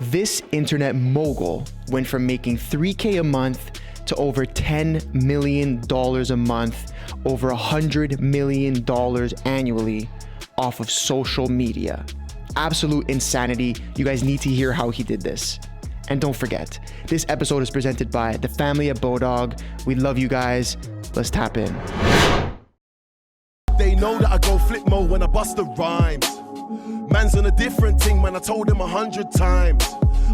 This internet mogul went from making $3K a month to over $10 million a month, over $100 million annually off of social media. Absolute insanity. You guys need to hear how he did this. And don't forget, this episode is presented by the family at Bodog. We love you guys. Let's tap in. They know that I go flip mode when I bust the rhymes. Man's on a different thing, man, I told him 100 times.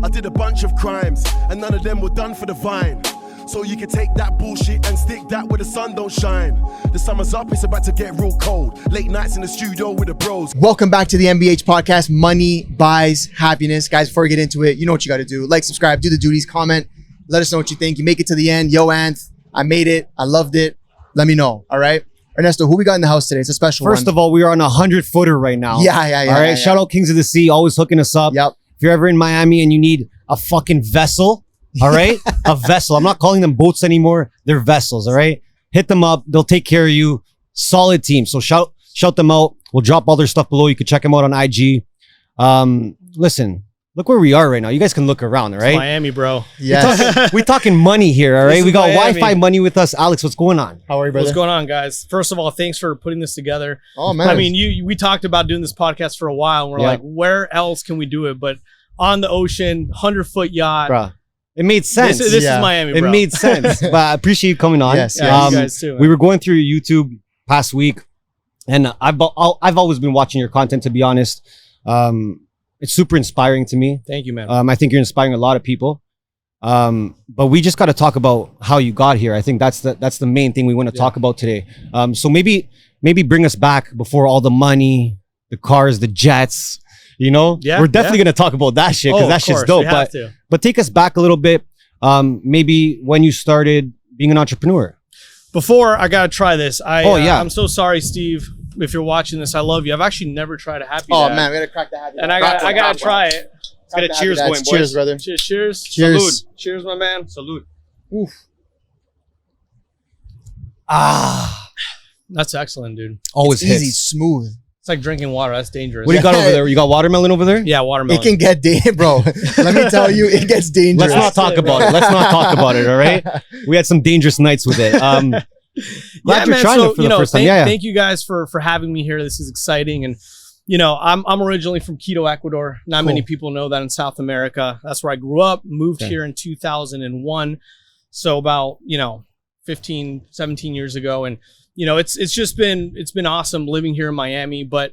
I did a bunch of crimes, and none of them were done for the vine. So you can take that bullshit and stick that where the sun don't shine. The summer's up, it's about to get real cold. Late nights in the studio with the bros. Welcome back to the MBH podcast, Money Buys Happiness. Guys, before we get into it, you know what you got to do. Like, subscribe, do the duties, comment. Let us know what you think. You make it to the end. Yo, Anth, I made it. I loved it. Let me know, all right? Ernesto, who we got in the house today? It's a special one. First of all, we are on a 100-footer right now. Yeah. All right, shout out Kings of the Sea, always hooking us up. Yep. If you're ever in Miami and you need a fucking vessel, all right? A vessel. I'm not calling them boats anymore. They're vessels, all right? Hit them up. They'll take care of you. Solid team. So shout them out. We'll drop all their stuff below. You can check them out on IG. Listen, look where we are right now. You guys can look around, all right? It's Miami, bro. Yes. We're talking money here, all right? This We is got Miami. Wi-Fi money with us. Alex, what's going on? How are you, brother? What's going on, guys? First of all, thanks for putting this together. Oh, man. I mean, we talked about doing this podcast for a while, and we're like, where else can we do it? But on the ocean, 100-foot yacht. Bruh. It made sense. This is Miami, bro. It made sense. But I appreciate you coming on. Yes, Yeah, you guys too, man. We were going through your YouTube past week, and I've always been watching your content, to be honest. It's super inspiring to me. Thank you, man. I think you're inspiring a lot of people. But we just got to talk about how you got here. I think that's the main thing we want to talk about today. So maybe bring us back before all the money, the cars, the jets. You know, we're definitely going to talk about that shit because that shit's dope. But take us back a little bit. Maybe when you started being an entrepreneur. Before I gotta try this, I'm so sorry, Steve. If you're watching this, I love you. I've actually never tried a Happy Oh, Dad. man, we got to crack the Happy And Dad. I gotta try it. Let's get a cheers going, boys. Cheers, brother. Cheers. Cheers. Salud. Cheers, my man. Salud. Oof. That's excellent, dude. Always It's easy, hits. smooth. It's like drinking water. That's dangerous. What do you got over there? You got watermelon over there? Yeah, watermelon. It can get dangerous, bro. Let me tell you, it gets dangerous. Let's not talk about it. Let's not talk about it. All right. We had some dangerous nights with it. Glad you're trying it for the first time. Thank you guys for having me here. This is exciting. And, you know, I'm originally from Quito, Ecuador. Not many people know that in South America. That's where I grew up, moved here in 2001. So about, 15, 17 years ago. And, it's been awesome living here in Miami, but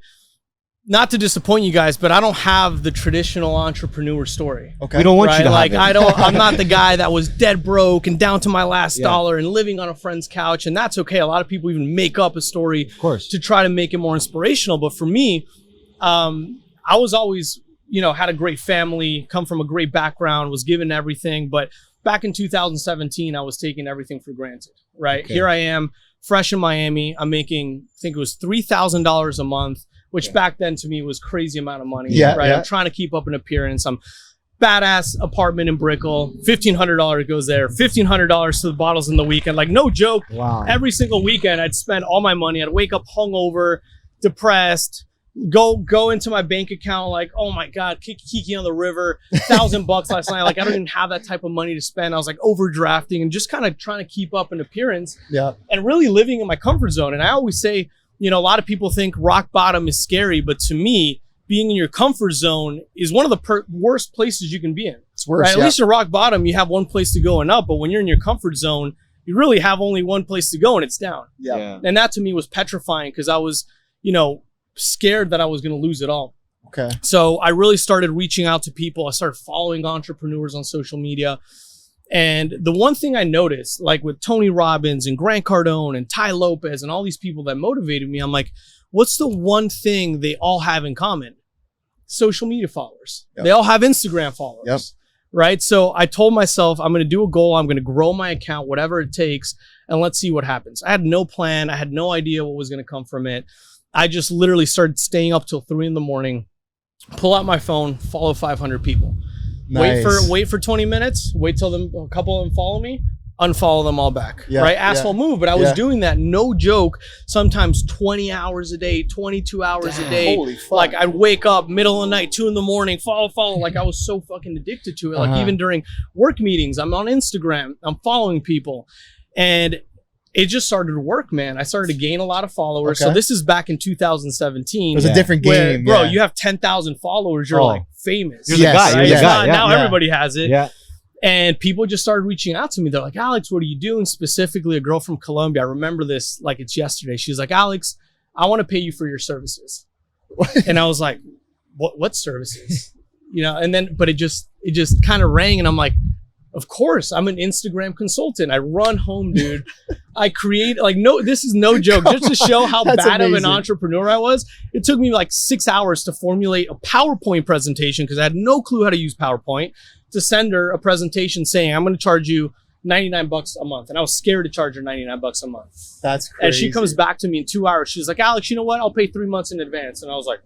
not to disappoint you guys, but I don't have the traditional entrepreneur story. Okay. We don't want you to have it. I'm not the guy that was dead broke and down to my last dollar and living on a friend's couch. And that's okay. A lot of people even make up a story to try to make it more inspirational. But for me, I was always, had a great family, come from a great background, was given everything. But back in 2017, I was taking everything for granted, right? Okay. Here I am, fresh in Miami. I'm making, I think it was $3,000 a month, which back then to me was crazy amount of money, right? I'm trying to keep up an appearance. I'm badass apartment in Brickell, $1,500 goes there, $1,500 to the bottles in the weekend. Like, no joke. Wow. Every single weekend I'd spend all my money. I'd wake up hungover, depressed, go into my bank account like, oh my God, Kiki on the river, $1,000 last night. Like, I don't even have that type of money to spend. I was like overdrafting and just kind of trying to keep up an appearance and really living in my comfort zone. And I always say, a lot of people think rock bottom is scary, but to me, being in your comfort zone is one of the worst places you can be in. It's worse. Right? At least at rock bottom, you have one place to go and up, but when you're in your comfort zone, you really have only one place to go and it's down. Yeah. And that to me was petrifying because I was, scared that I was going to lose it all. Okay. So I really started reaching out to people. I started following entrepreneurs on social media. And the one thing I noticed, like with Tony Robbins and Grant Cardone and Ty Lopez and all these people that motivated me, I'm like, what's the one thing they all have in common? Social media followers. Yep. They all have Instagram followers. Yep. Right? So I told myself, I'm going to do a goal. I'm going to grow my account, whatever it takes, and let's see what happens. I had no plan. I had no idea what was going to come from it. I just literally started staying up till 3 a.m, pull out my phone, follow 500 people. Nice. Wait for 20 minutes, wait till a couple of them follow me, unfollow them all back, Yeah, right? Asshole move. But I was Yeah. doing that, no joke, sometimes 20 hours a day, 22 hours a day. Holy fuck. Like I'd wake up middle of the night, 2 a.m, follow. Like I was so fucking addicted to it. Like even during work meetings, I'm on Instagram, I'm following people, and it just started to work, man. I started to gain a lot of followers. Okay. So this is back in 2017. It was a different where, game. bro, yeah. you have 10,000 followers, you're Oh. like famous. You're the Yes, guy. right? You're the Yeah. It's guy. not- Yeah. now yeah. everybody has it. Yeah. And people just started reaching out to me. They're like, Alex, what are you doing? Specifically, a girl from Colombia. I remember this like it's yesterday. She was like, Alex, I want to pay you for your services. And I was like, what services? You know, and then, but it just kind of rang. And I'm like, of course, I'm an Instagram consultant. I run home, dude. I create this is no joke. Just to show how That's bad of an amazing. entrepreneur I was. It took me like 6 hours to formulate a PowerPoint presentation because I had no clue how to use PowerPoint, to send her a presentation saying, I'm going to charge you $99 a month. And I was scared to charge her $99 a month. That's crazy. And she comes back to me in 2 hours. She's like, Alex, you know what? I'll pay 3 months in advance. And I was like,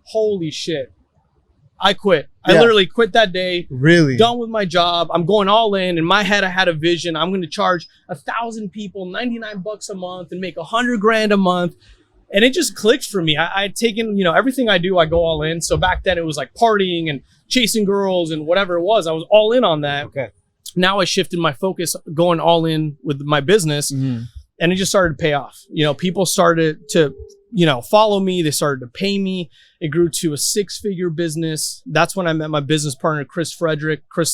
holy shit. I quit. I Yeah. literally quit that day. Really? Done with my job. I'm going all in. In my head, I had a vision. I'm going to charge 1,000 people $99 a month and make 100 grand a month. And it just clicked for me. I'd taken, everything I do, I go all in. So back then it was like partying and chasing girls and whatever it was. I was all in on that. Okay. Now I shifted my focus going all in with my business, and it just started to pay off. People started to, follow me. They started to pay me. It grew to a 6-figure business. That's when I met my business partner, Chris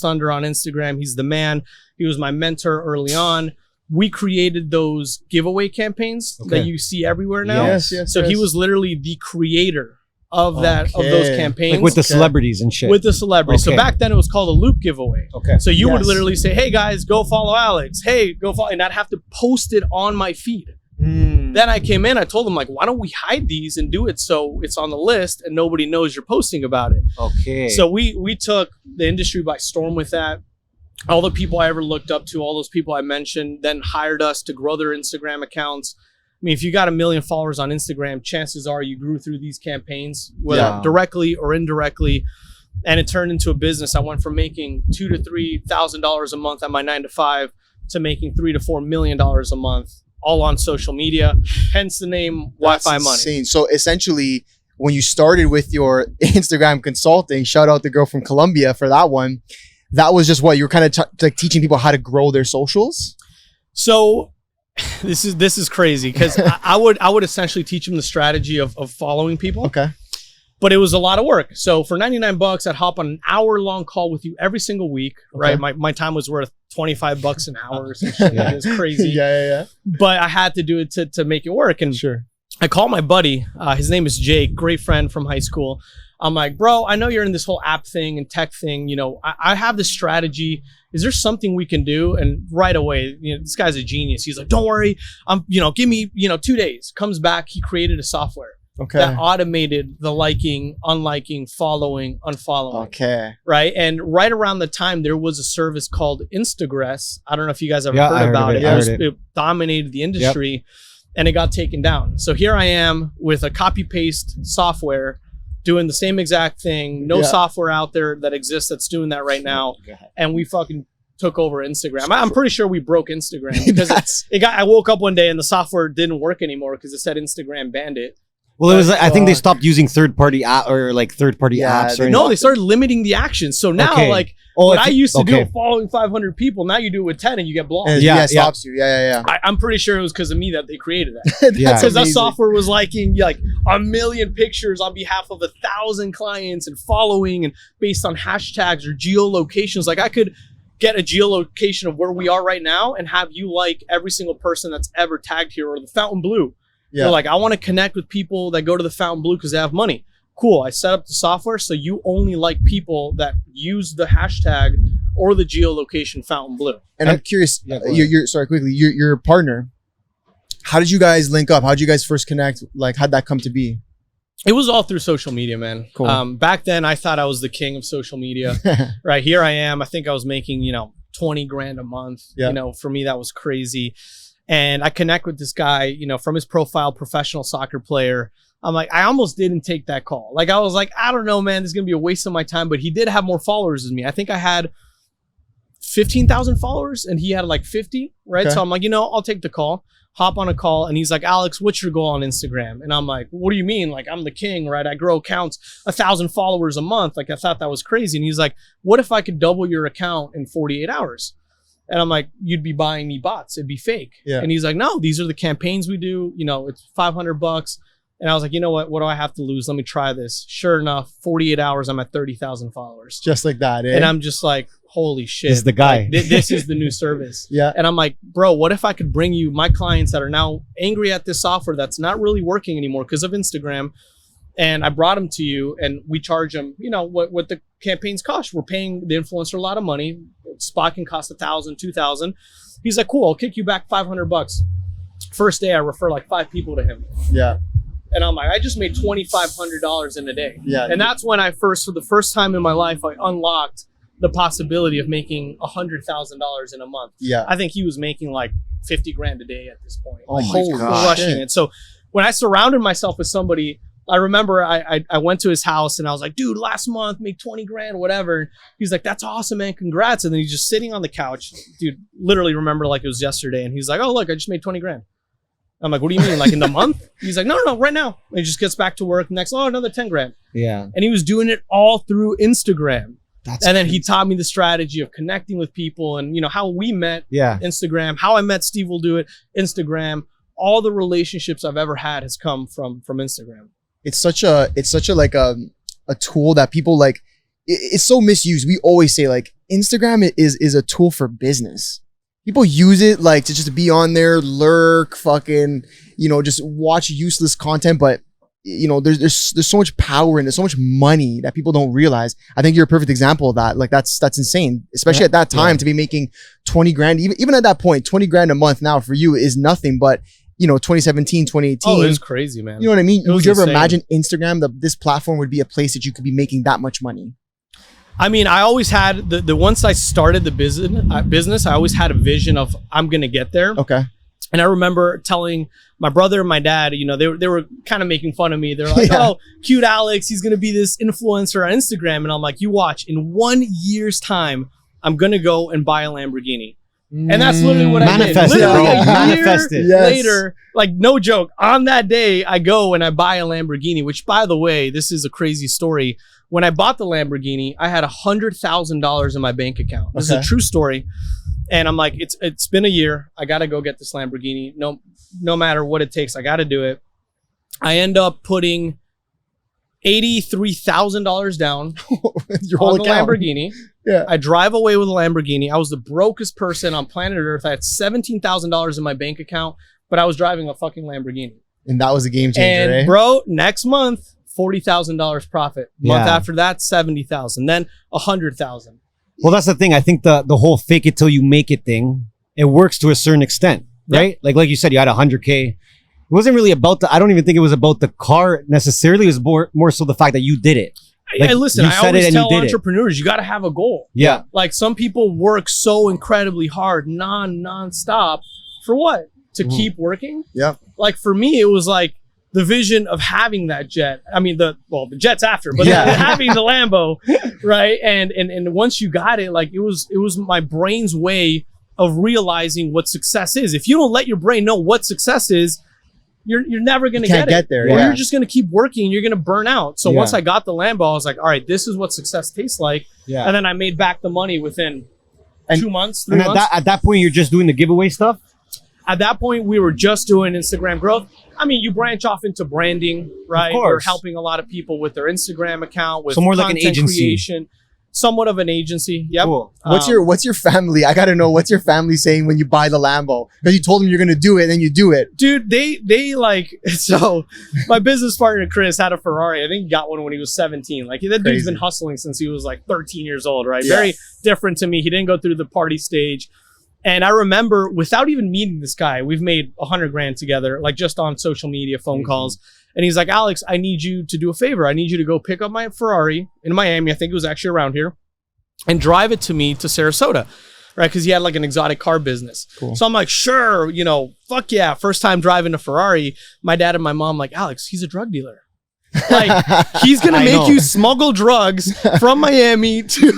Thunder on Instagram. He's the man. He was my mentor early on. We created those giveaway campaigns that you see everywhere now. Yes. So he was literally the creator of those Okay. campaigns. Like with the celebrities and shit. With the celebrities. So Okay. back then it was called a loop giveaway. Okay. So you would Yes. literally say, hey guys, go follow Alex. Hey, go follow. And I'd have to post it on my feed. Then I came in, I told them like, why don't we hide these and do it so it's on the list and nobody knows you're posting about it. Okay. So we took the industry by storm with that. All the people I ever looked up to, all those people I mentioned, then hired us to grow their Instagram accounts. I mean, if you got 1 million followers on Instagram, chances are you grew through these campaigns, whether directly or indirectly. And it turned into a business. I went from making $2,000 to $3,000 a month at my 9 to 5 to making $3 to $4 million a month, all on social media. Hence the name That's Wi-Fi Money. insane. So essentially, when you started with your Instagram consulting, shout out the girl from Colombia for that one. That was just what you were kind of like teaching people how to grow their socials. So this is crazy because I would essentially teach them the strategy of following people. Okay. But it was a lot of work. So for $99, I'd hop on an hour-long call with you every single week, right? My time was worth $25 an hour or something. It was crazy. yeah. But I had to do it to make it work. And Sure. I call my buddy. His name is Jake, great friend from high school. I'm like, bro, I know you're in this whole app thing and tech thing. I have this strategy. Is there something we can do? And right away, this guy's a genius. He's like, don't worry. Give me, 2 days. Comes back. He created a software that automated the liking, unliking, following, unfollowing. Okay. Right. And right around the time there was a service called Instagress. I don't know if you guys ever Yeah, I heard heard about of it. it. I heard It dominated the industry and it got taken down. So here I am with a copy paste software doing the same exact thing. No software out there that exists that's doing that right now. And we fucking took over Instagram. I'm pretty sure we broke Instagram because I woke up one day and the software didn't work anymore because it said Instagram banned it. Well, it was. I think they stopped using third-party app or like third-party apps. Or No, they started limiting the actions. So now, what I used to do following 500 people, now you do it with 10 and you get blocked. It stops you. Yeah. I'm pretty sure it was because of me that they created that. Yeah. Because that software was liking like 1 million pictures on behalf of 1,000 clients and following and based on hashtags or geolocations. Like I could get a geolocation of where we are right now and have you like every single person that's ever tagged here or the Fountain Blue. You're like, I want to connect with people that go to the Fountain Blue because they have money. Cool. I set up the software so you only like people that use the hashtag or the geolocation Fountain Blue. And I'm curious, your partner, how did you guys link up? How did you guys first connect? Like, how'd that come to be? It was all through social media, man. Cool. Back then, I thought I was the king of social media. Right here I am. I think I was making, 20 grand a month. Yeah. For me, that was crazy. And I connect with this guy, from his profile, professional soccer player. I'm like, I almost didn't take that call. Like, I was like, I don't know, man, this is going to be a waste of my time. But he did have more followers than me. I think I had 15,000 followers and he had like 50, right? Okay. So I'm like, I'll take the call, hop on a call. And he's like, Alex, what's your goal on Instagram? And I'm like, what do you mean? Like, I'm the king, right? I grow accounts 1,000 followers a month. Like, I thought that was crazy. And he's like, what if I could double your account in 48 hours? And I'm like, you'd be buying me bots. It'd be fake. Yeah. And he's like, no, these are the campaigns we do. It's $500. And I was like, you know what? What do I have to lose? Let me try this. Sure enough, 48 hours, I'm at 30,000 followers. Just like that, eh? And I'm just like, holy shit. This is the guy. Like, this is the new service. Yeah. And I'm like, bro, what if I could bring you my clients that are now angry at this software that's not really working anymore because of Instagram? And I brought them to you and we charge them, what the campaigns cost. We're paying the influencer a lot of money. Spot can cost $1,000, $2,000. He's like, cool, I'll kick you back $500. First day, I refer like 5 people to him. Yeah. And I'm like, I just made $2,500 in a day. Yeah. And that's when for the first time in my life, I unlocked the possibility of making $100,000 in a month. Yeah. I think he was making like 50 grand a day at this point. Oh Like, my he was God. crushing it. So when I surrounded myself with somebody, I remember I went to his house and I was like, dude, last month made 20 grand, whatever. And he's like, that's awesome, man. Congrats. And then he's just sitting on the couch. Dude, literally remember like it was yesterday. And he's like, oh, look, I just made 20 grand. I'm like, what do you mean? Like in the month? He's like, no, right now. And he just gets back to work next. Oh, another 10 grand. Yeah. And he was doing it all through Instagram. That's And then he taught me the strategy of connecting with people and, how we met yeah. Instagram, how I met SteveWillDoIt, Instagram. All the relationships I've ever had has come from Instagram. It's such a like a tool that people like. It's so misused. We always say like Instagram is a tool for business. People use it like to just be on there, lurk, fucking, just watch useless content. But there's so much power and there's so much money that people don't realize. I think you're a perfect example of that. Like that's insane, especially at that time to be making 20 grand. Even at that point, 20 grand a month now for you is nothing. But 2017, 2018. Oh, it was crazy, man. You know what I mean? It was Would you ever insane. imagine Instagram, this platform would be a place that you could be making that much money? I mean, I always had the once I started the business, I always had a vision of I'm going to get there. Okay. And I remember telling my brother and my dad, they were kind of making fun of me. They're like, oh, cute Alex, he's going to be this influencer on Instagram. And I'm like, you watch, in 1 year's time, I'm going to go and buy a Lamborghini. And that's literally what I did. Manifest it, Literally bro. a year Manifest it. Yes. later, like no joke, on that day, I go and I buy a Lamborghini, which by the way, this is a crazy story. When I bought the Lamborghini, I had $100,000 in my bank account. This is a true story. And I'm like, it's been a year. I got to go get this Lamborghini. No matter what it takes, I got to do it. I end up putting $83,000 down Your on whole the account. Lamborghini. Yeah. I drive away with a Lamborghini. I was the brokest person on planet Earth. I had $17,000 in my bank account, but I was driving a fucking Lamborghini. And that was a game changer, And eh? bro, next month, $40,000 profit. Month Yeah. after that, $70,000. Then $100,000. Well, that's the thing. I think the whole fake it till you make it thing, it works to a certain extent, right? Like you said, you had 100K. It wasn't really about I don't even think it was about the car necessarily. It was more so the fact that you did it. Like, Hey, listen, you I said it always and you tell did it. entrepreneurs, you got to have a goal. Yeah. Like some people work so incredibly hard, non-stop for what? To keep working? Yeah. Like for me, it was like the vision of having that jet. I mean, the jet's after, but Yeah. having the Lambo, right? And once you got it, like it was my brain's way of realizing what success is. If you don't let your brain know what success is, you're never going to Can't get get it. there, Or yeah. you're just going to keep working. You're going to burn out. So Yeah. once I got the Lambo, I was like, all right, this is what success tastes like. Yeah. And then I made back the money within 2 months, 3 And months. at that point, you're just doing the giveaway stuff. At that point, we were just doing Instagram growth. I mean, you branch off into branding, right? Of We're course. helping a lot of people with their Instagram account, with So more like an content agency. creation, somewhat of an agency. Yep. Cool. What's your family? I gotta know, what's your family saying when you buy the Lambo? Because you told them you're gonna do it, and then you do it. Dude, they like, so my business partner Chris had a Ferrari. I think he got one when he was 17. Like that dude's Crazy. been hustling since he was like 13 years old, right? Yeah. Very different to me. He didn't go through the party stage. And I remember, without even meeting this guy, we've made 100 grand together, like just on social media, phone calls. And he's like, Alex, I need you to do a favor. I need you to go pick up my Ferrari in Miami. I think it was actually around here, and drive it to me to Sarasota, right? Because he had like an exotic car business. Cool. So I'm like, sure, fuck yeah. First time driving a Ferrari. My dad and my mom like, Alex, he's a drug dealer. Like, he's gonna I make know. you smuggle drugs from Miami to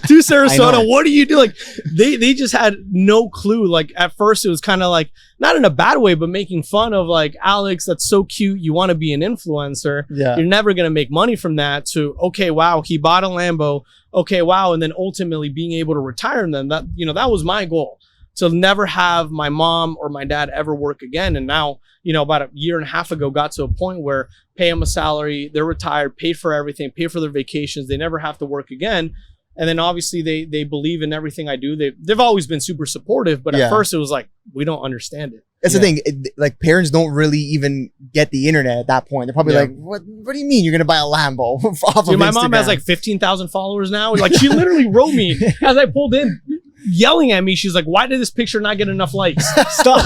Sarasota. What do you do? Like, they just had no clue. Like, at first it was kind of like, not in a bad way, but making fun of like, Alex, that's so cute. You want to be an influencer. Yeah. You're never gonna make money from that. To, okay, wow, he bought a Lambo. Okay, wow, and then ultimately being able to retire. And then that, you know, that was my goal, to never have my mom or my dad ever work again. And now, you know, about a year and a half ago, got to a point where pay them a salary, they're retired, paid for everything, pay for their vacations, they never have to work again. And then obviously they believe in everything I do. They've always been super supportive, but Yeah. at first it was like, we don't understand it. That's the thing. Like, parents don't really even get the internet at that point. They're probably like, "What do you mean you're gonna buy a Lambo off Dude, of my mom Instagram?" has like 15,000 followers now. Like, she literally wrote me as I pulled in, yelling at me. She's like, why did this picture not get enough likes? Stop.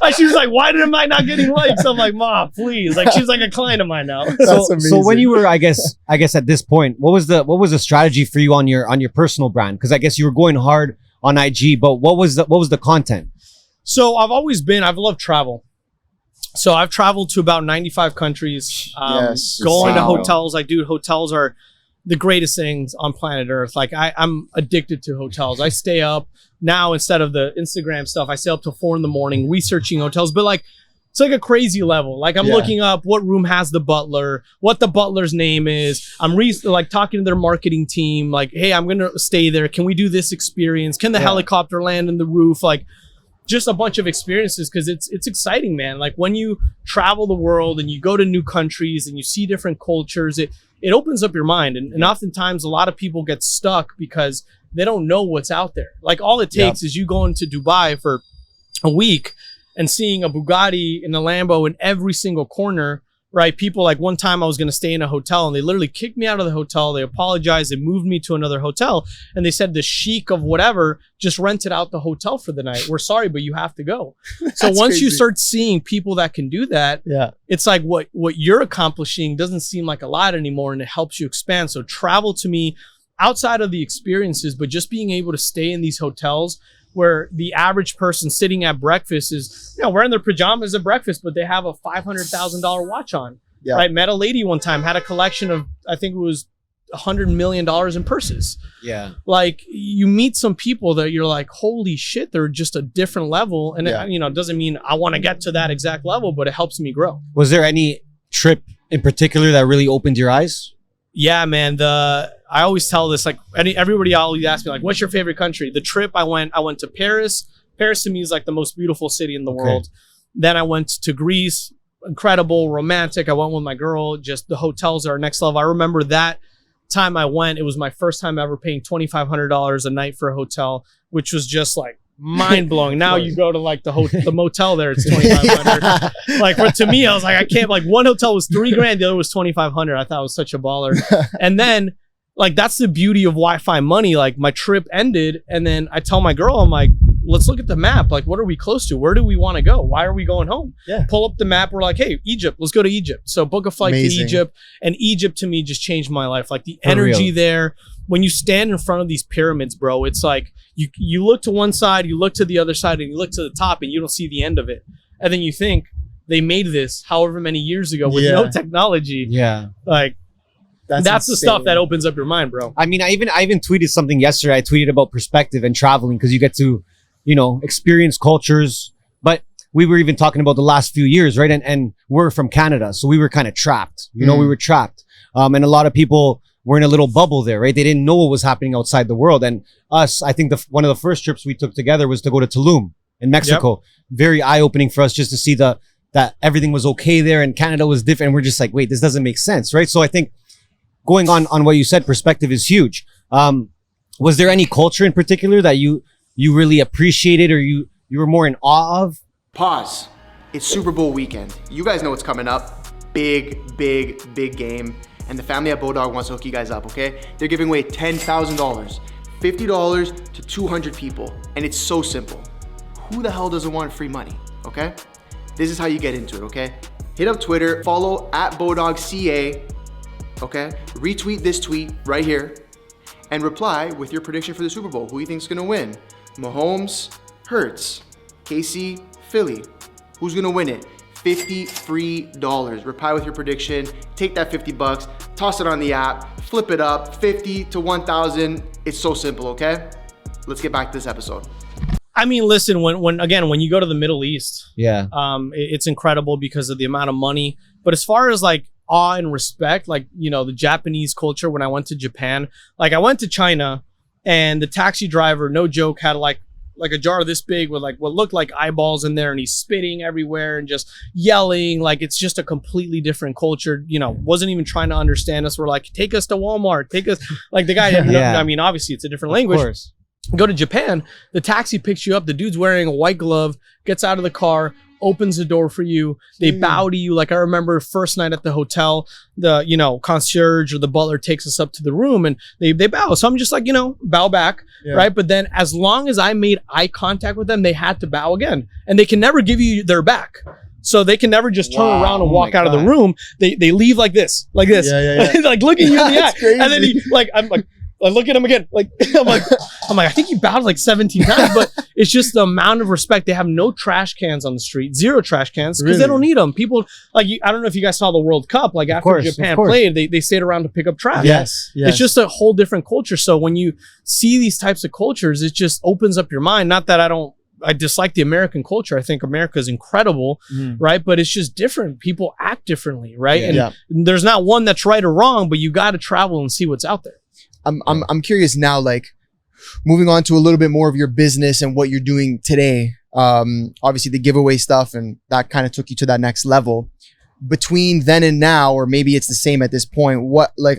Like, she was like, why am I not getting likes? I'm like, Mom, please. Like, she's like a client of mine now. So when you were, I guess at this point, what was the strategy for you on your personal brand? Because I guess you were going hard on IG, but what was the content? So I've loved travel. So I've traveled to about 95 countries, Yes. going to Wow. hotels. Like, dude, hotels are the greatest things on planet Earth. Like, I'm addicted to hotels. I stay up now, instead of the Instagram stuff, I stay up till 4 a.m. researching hotels, but like, it's like a crazy level. Like, I'm looking up what room has the butler, what the butler's name is. I'm like talking to their marketing team. Like, hey, I'm going to stay there. Can we do this experience? Can the helicopter land in the roof? Like, just a bunch of experiences, because it's exciting, man. Like, when you travel the world and you go to new countries and you see different cultures, it opens up your mind. And oftentimes a lot of people get stuck because they don't know what's out there. Like, all it takes is you going to Dubai for a week and seeing a Bugatti and a Lambo in every single corner, right? People, like, one time I was going to stay in a hotel and they literally kicked me out of the hotel. They apologized. They moved me to another hotel and they said the sheik of whatever just rented out the hotel for the night. We're sorry, but you have to go. So once you start seeing people that can do that, it's like what you're accomplishing doesn't seem like a lot anymore, and it helps you expand. So travel, to me, outside of the experiences, but just being able to stay in these hotels where the average person sitting at breakfast is, you know, wearing their pajamas at breakfast, but they have a $500,000 watch on. Right? Met a lady one time, had a collection of, I think it was $100 million in purses. Yeah. Like, you meet some people that you're like, holy shit, they're just a different level. And it, you know, it doesn't mean I want to get to that exact level, but it helps me grow. Was there any trip in particular that really opened your eyes? Yeah, man. I always tell this, like, everybody always asks me, like, what's your favorite country? The trip I went to Paris. Paris to me is like the most beautiful city in the world. Then I went to Greece, incredible, romantic. I went with my girl. Just the hotels are next level. I remember that time I went, it was my first time ever paying $2,500 a night for a hotel, which was just like mind blowing. Now you go to like the motel there, it's $2,500. Like, but to me, I was like, I can't. Like, one hotel was $3,000, the other was $2,500. I thought it was such a baller. And then, like, that's the beauty of Wi-Fi money. Like, my trip ended, and then I tell my girl, I'm like, let's look at the map. Like, what are we close to? Where do we want to go? Why are we going home? Pull up the map. We're like, hey, Egypt, let's go to Egypt. So book a flight to Egypt. And Egypt, to me, just changed my life. Like, the energy there, when you stand in front of these pyramids, bro, it's like you look to one side, you look to the other side, and you look to the top, and you don't see the end of it. And then you think, they made this however many years ago with no technology. Like, that's the stuff that opens up your mind, bro. I mean, I even tweeted something yesterday. I tweeted about perspective and traveling, because you get to, you know, experience cultures. But we were even talking about the last few years, right? And we're from Canada, so we were kind of trapped. You know, we were trapped. And a lot of people were in a little bubble there, right? They didn't know what was happening outside the world. And us, I think one of the first trips we took together was to go to Tulum in Mexico. Very eye-opening for us, just to see that everything was okay there and Canada was different. And we're just like, wait, this doesn't make sense, right? So I think, going on what you said, perspective is huge. Was there any culture in particular that you really appreciated, or you were more in awe of? Pause. It's Super Bowl weekend. You guys know what's coming up. Big, big, big game. And the family at Bodog wants to hook you guys up, okay? They're giving away $10,000, $50 to 200 people. And it's so simple. Who the hell doesn't want free money, okay? This is how you get into it, okay? Hit up Twitter, follow @BodogCA, okay? Retweet this tweet right here and reply with your prediction for the Super Bowl. Who you think's gonna win? Mahomes, Hurts, KC, Philly. Who's gonna win it? $50 free. Reply with your prediction, take that 50 bucks, toss it on the app, flip it up, 50 to 1,000. It's so simple, okay? Let's get back to this episode. I mean, listen, when you go to the Middle East, Yeah. it's incredible because of the amount of money. But as far as like awe and respect, like, you know, the Japanese culture, when I went to Japan, like I went to China and the taxi driver, no joke, had like a jar this big with like what looked like eyeballs in there, and he's spitting everywhere and just yelling. Like, it's just a completely different culture. You know, wasn't even trying to understand us. We're like, take us to Walmart, take us. Like the guy, I mean, obviously it's a different language. Of course. Go to Japan, the taxi picks you up. The dude's wearing a white glove, gets out of the car, opens the door for you. They bow to you. Like, I remember first night at the hotel, the, you know, concierge or the butler takes us up to the room and they bow. So I'm just like, you know, bow back, right? But then as long as I made eye contact with them, they had to bow again. And they can never give you their back. So they can never just turn around and walk out of the room. They leave like this. Like looking you in the eye. Crazy. And then I look at him again. Like, I'm like, I think you bowed like 17 times, but it's just the amount of respect. They have no trash cans on the street, 0 trash cans, because they don't need them. People, like, I don't know if you guys saw the World Cup, like after Japan played, they stayed around to pick up trash. Yes. It's just a whole different culture. So when you see these types of cultures, it just opens up your mind. Not that I dislike the American culture. I think America is incredible, right? But it's just different. People act differently, right? And there's not one that's right or wrong, but you got to travel and see what's out there. I'm curious now, like moving on to a little bit more of your business and what you're doing today. Obviously the giveaway stuff, and that kind of took you to that next level. Between then and now, or maybe it's the same at this point,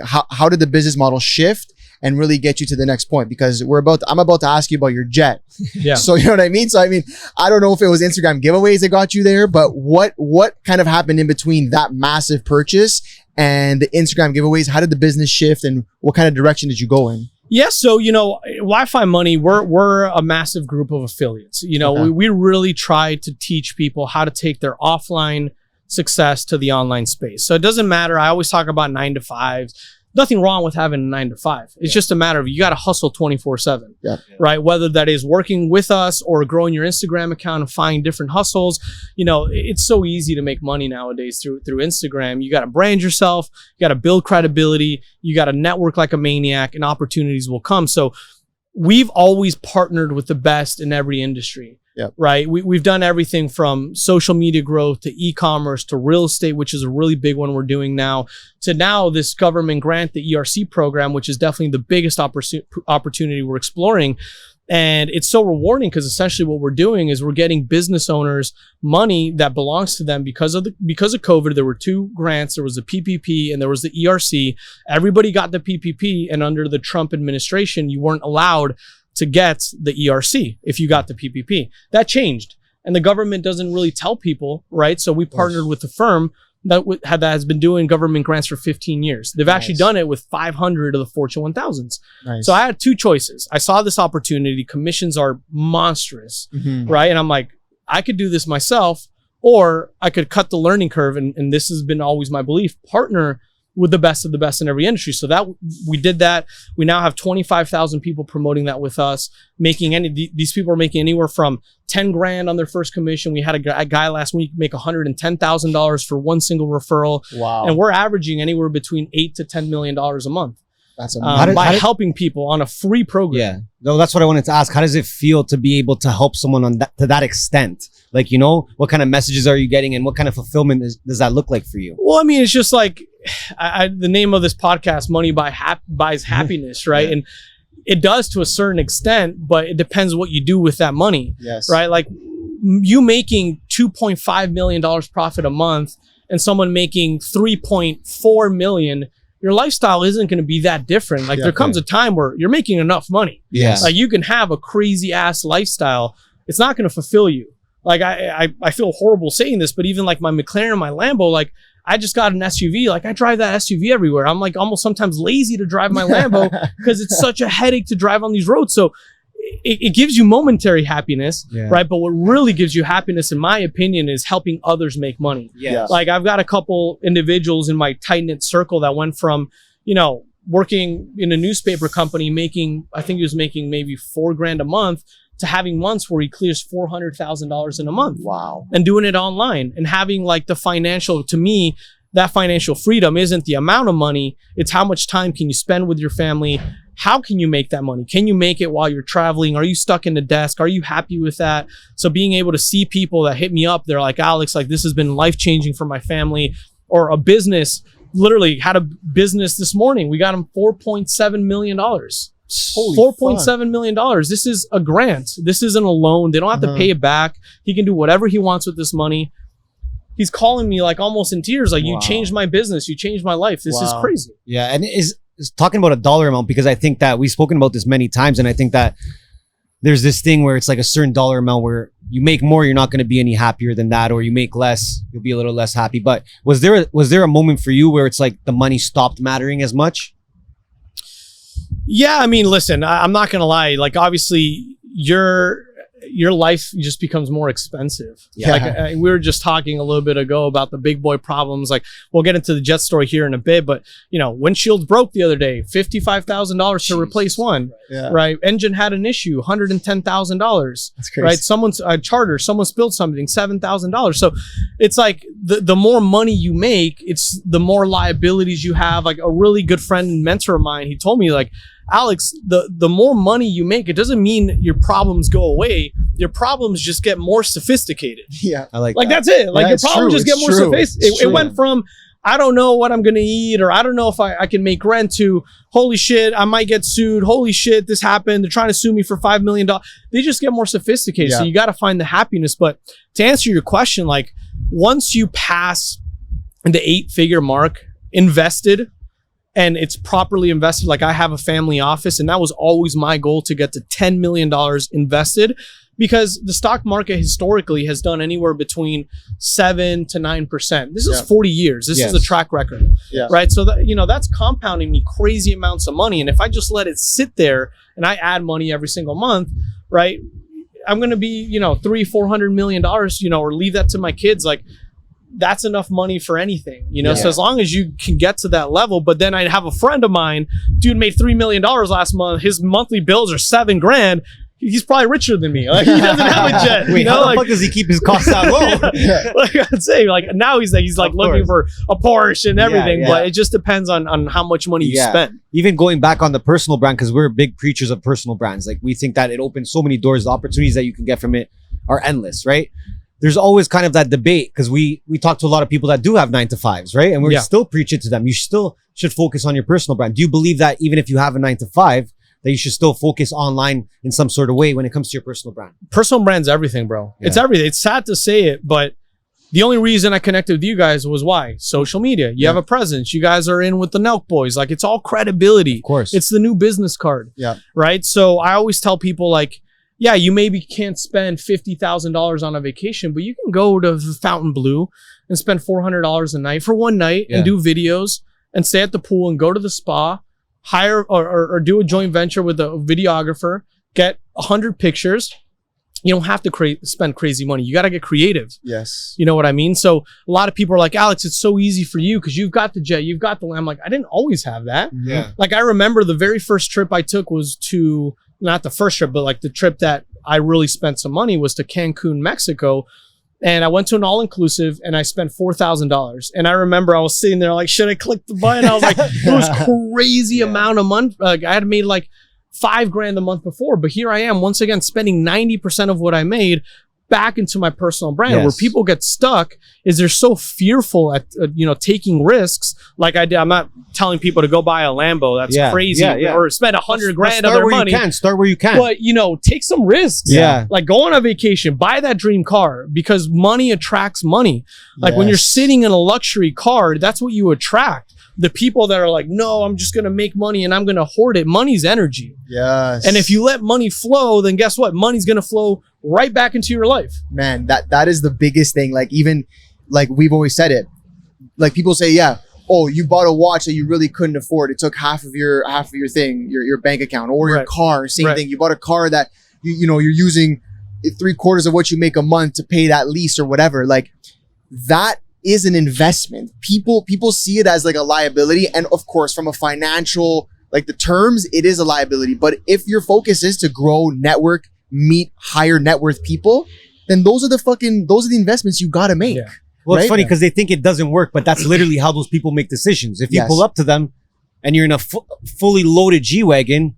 how did the business model shift and really get you to the next point? Because I'm about to ask you about your jet. Yeah. So you know what I mean? So I mean, I don't know if it was Instagram giveaways that got you there, but what kind of happened in between that massive purchase and the Instagram giveaways? How did the business shift and what kind of direction did you go in? Yeah, so, you know, Wi-Fi Money, we're a massive group of affiliates. You know, we really try to teach people how to take their offline success to the online space. So it doesn't matter. I always talk about 9 to 5s. Nothing wrong with having a 9 to 5. It's just a matter of you got to hustle 24/7, right? Whether that is working with us or growing your Instagram account and finding different hustles. You know, it's so easy to make money nowadays through Instagram. You got to brand yourself, you got to build credibility, you got to network like a maniac, and opportunities will come. So we've always partnered with the best in every industry. Right. We've done everything from social media growth to e-commerce to real estate, which is a really big one we're doing now, to now this government grant, the ERC program, which is definitely the biggest opportunity we're exploring. And it's so rewarding because essentially what we're doing is we're getting business owners money that belongs to them because of COVID. There were 2 grants. There was the PPP and there was the ERC. Everybody got the PPP, and under the Trump administration, you weren't allowed to get the ERC if you got the PPP. That changed, and the government doesn't really tell people, right? So we partnered with a firm that has been doing government grants for 15 years. They've actually done it with 500 of the Fortune 1000s. So I had 2 choices. I saw this opportunity. Commissions are monstrous, right? And I'm like, I could do this myself, or I could cut the learning curve. And this has been always my belief, partner with the best of the best in every industry. So that we did that. We now have 25,000 people promoting that with us, these people are making anywhere from 10 grand on their first commission. We had a guy last week make $110,000 for one single referral. Wow. And we're averaging anywhere between $8 to $10 million a month. That's amazing. By helping people on a free program. Yeah. No, that's what I wanted to ask. How does it feel to be able to help someone to that extent? Like, you know, what kind of messages are you getting and what kind of fulfillment does that look like for you? Well, I mean, it's just like the name of this podcast, Money Buys Happiness, right? And it does to a certain extent, but it depends what you do with that money, right? Like you making $2.5 million profit a month and someone making 3.4 million, your lifestyle isn't going to be that different. Like there comes a time where you're making enough money. Like you can have a crazy ass lifestyle. It's not going to fulfill you. Like I feel horrible saying this, but even like my McLaren, my Lambo, like I just got an SUV. Like I drive that SUV everywhere. I'm like almost sometimes lazy to drive my Lambo because it's such a headache to drive on these roads. So it gives you momentary happiness, right? But what really gives you happiness, in my opinion, is helping others make money. Like I've got a couple individuals in my tight-knit circle that went from, you know, working in a newspaper company making, I think he was making maybe $4 grand a month, to having months where he clears $400,000 in a month. Wow. And doing it online and having like the financial, to me, that financial freedom isn't the amount of money, it's how much time can you spend with your family. How can you make that money? Can you make it while you're traveling? Are you stuck in the desk? Are you happy with that? So being able to see people that hit me up, they're like, Alex, like this has been life-changing for my family. Or a business, literally had a business this morning. We got him $4.7 million. $4.7 million. This is a grant. This isn't a loan. They don't have to pay it back. He can do whatever he wants with this money. He's calling me like almost in tears. Like, you changed my business. You changed my life. This is crazy. Yeah. And is talking about a dollar amount, because I think that we've spoken about this many times. And I think that there's this thing where it's like a certain dollar amount where you make more, you're not going to be any happier than that, or you make less, you'll be a little less happy. But was there a moment for you where it's like the money stopped mattering as much? Yeah, I mean, listen, I'm not gonna lie. Like, obviously, your life just becomes more expensive. Yeah. Like, we were just talking a little bit ago about the big boy problems. Like, we'll get into the jet story here in a bit, but windshield broke the other day, $55,000 to replace one. Yeah. Right? Engine had an issue, $110,000. That's crazy. Right? Someone's charter, someone spilled something, $7,000. So it's like the more money you make, it's the more liabilities you have. Like, a really good friend and mentor of mine, he told me, like, Alex, the more money you make, it doesn't mean your problems go away. Your problems just get more sophisticated. Yeah. I like That's it. Like, Yeah, your it's problems true. just get It's more true. sophisticated. It's It true. went from, I don't know what I'm going to eat, or I don't know if I can make rent, to, holy shit, I might get sued. Holy shit, this happened. They're trying to sue me for $5 million. They just get more sophisticated. Yeah. So you got to find the happiness. But to answer your question, like, once you pass the 8-figure mark invested, and it's properly invested, like I have a family office, and that was always my goal, to get to $10 million invested, because the stock market historically has done anywhere between 7 to 9%. This is 40 years. This is a track record, right? So that, that's compounding me crazy amounts of money. And if I just let it sit there and I add money every single month, right, I'm going to be, $300-400 million, or leave that to my kids. Like, that's enough money for anything, So as long as you can get to that level. But then I have a friend of mine, dude made $3 million last month. His monthly bills are $7,000. He's probably richer than me. Like, he doesn't have a jet. Wait, how the fuck does he keep his costs that low? Like I'd say, like, now he's like looking for a Porsche and everything, but it just depends on how much money you spend. Even going back on the personal brand, because we're big preachers of personal brands. Like, we think that it opens so many doors. The opportunities that you can get from it are endless, right? There's always kind of that debate, because we talk to a lot of people that do have 9-to-5s, right? And we're still preaching to them, you still should focus on your personal brand. Do you believe that even if you have a 9-to-5, that you should still focus online in some sort of way when it comes to your personal brand? Personal brand's everything, bro. It's everything. It's sad to say it, but the only reason I connected with you guys was why? Social media. You have a presence. You guys are in with the Nelk boys. Like, it's all credibility. Of course. It's the new business card. Yeah. Right? So I always tell people, like, yeah, you maybe can't spend $50,000 on a vacation, but you can go to Fontainebleau and spend $400 a night for one night and do videos and stay at the pool and go to the spa, hire or do a joint venture with a videographer, get 100 pictures. You don't have to spend crazy money. You got to get creative. Yes. You know what I mean? So a lot of people are like, Alex, it's so easy for you because you've got the jet, you've got the land. I'm like, I didn't always have that. Yeah. Like, I remember the very first trip I took was to, not the first trip, but like the trip that I really spent some money was to Cancun, Mexico. And I went to an all-inclusive and I spent $4,000. And I remember I was sitting there like, should I click the button? I was like, it was crazy amount of money. Like, I had made like $5,000 a month before, but here I am once again spending 90% of what I made back into my personal brand. Where people get stuck is they're so fearful at taking risks. Like I did. I'm not telling people to go buy a Lambo. That's crazy. Or spend $100,000 of their money. Start where you can. But take some risks. Yeah. Like, go on a vacation, buy that dream car, because money attracts money. Like when you're sitting in a luxury car, that's what you attract. The people that are like, no, I'm just going to make money and I'm going to hoard it. Money's energy. Yes. And if you let money flow, then guess what? Money's going to flow right back into your life. Man, that is the biggest thing. Like, even like we've always said it, like people say, oh, you bought a watch that you really couldn't afford. It took half of your thing, your bank account, or your car. Same thing. You bought a car that you're using 3/4 of what you make a month to pay that lease or whatever. Like, that is an investment. People see it as like a liability, and of course, from a financial, like the terms, it is a liability. But if your focus is to grow, network, meet higher net worth people, then those are the investments you gotta make. Yeah. Well, it's right? funny because they think it doesn't work, but that's literally how those people make decisions. If you Yes. pull up to them and you're in a fully loaded G-Wagon,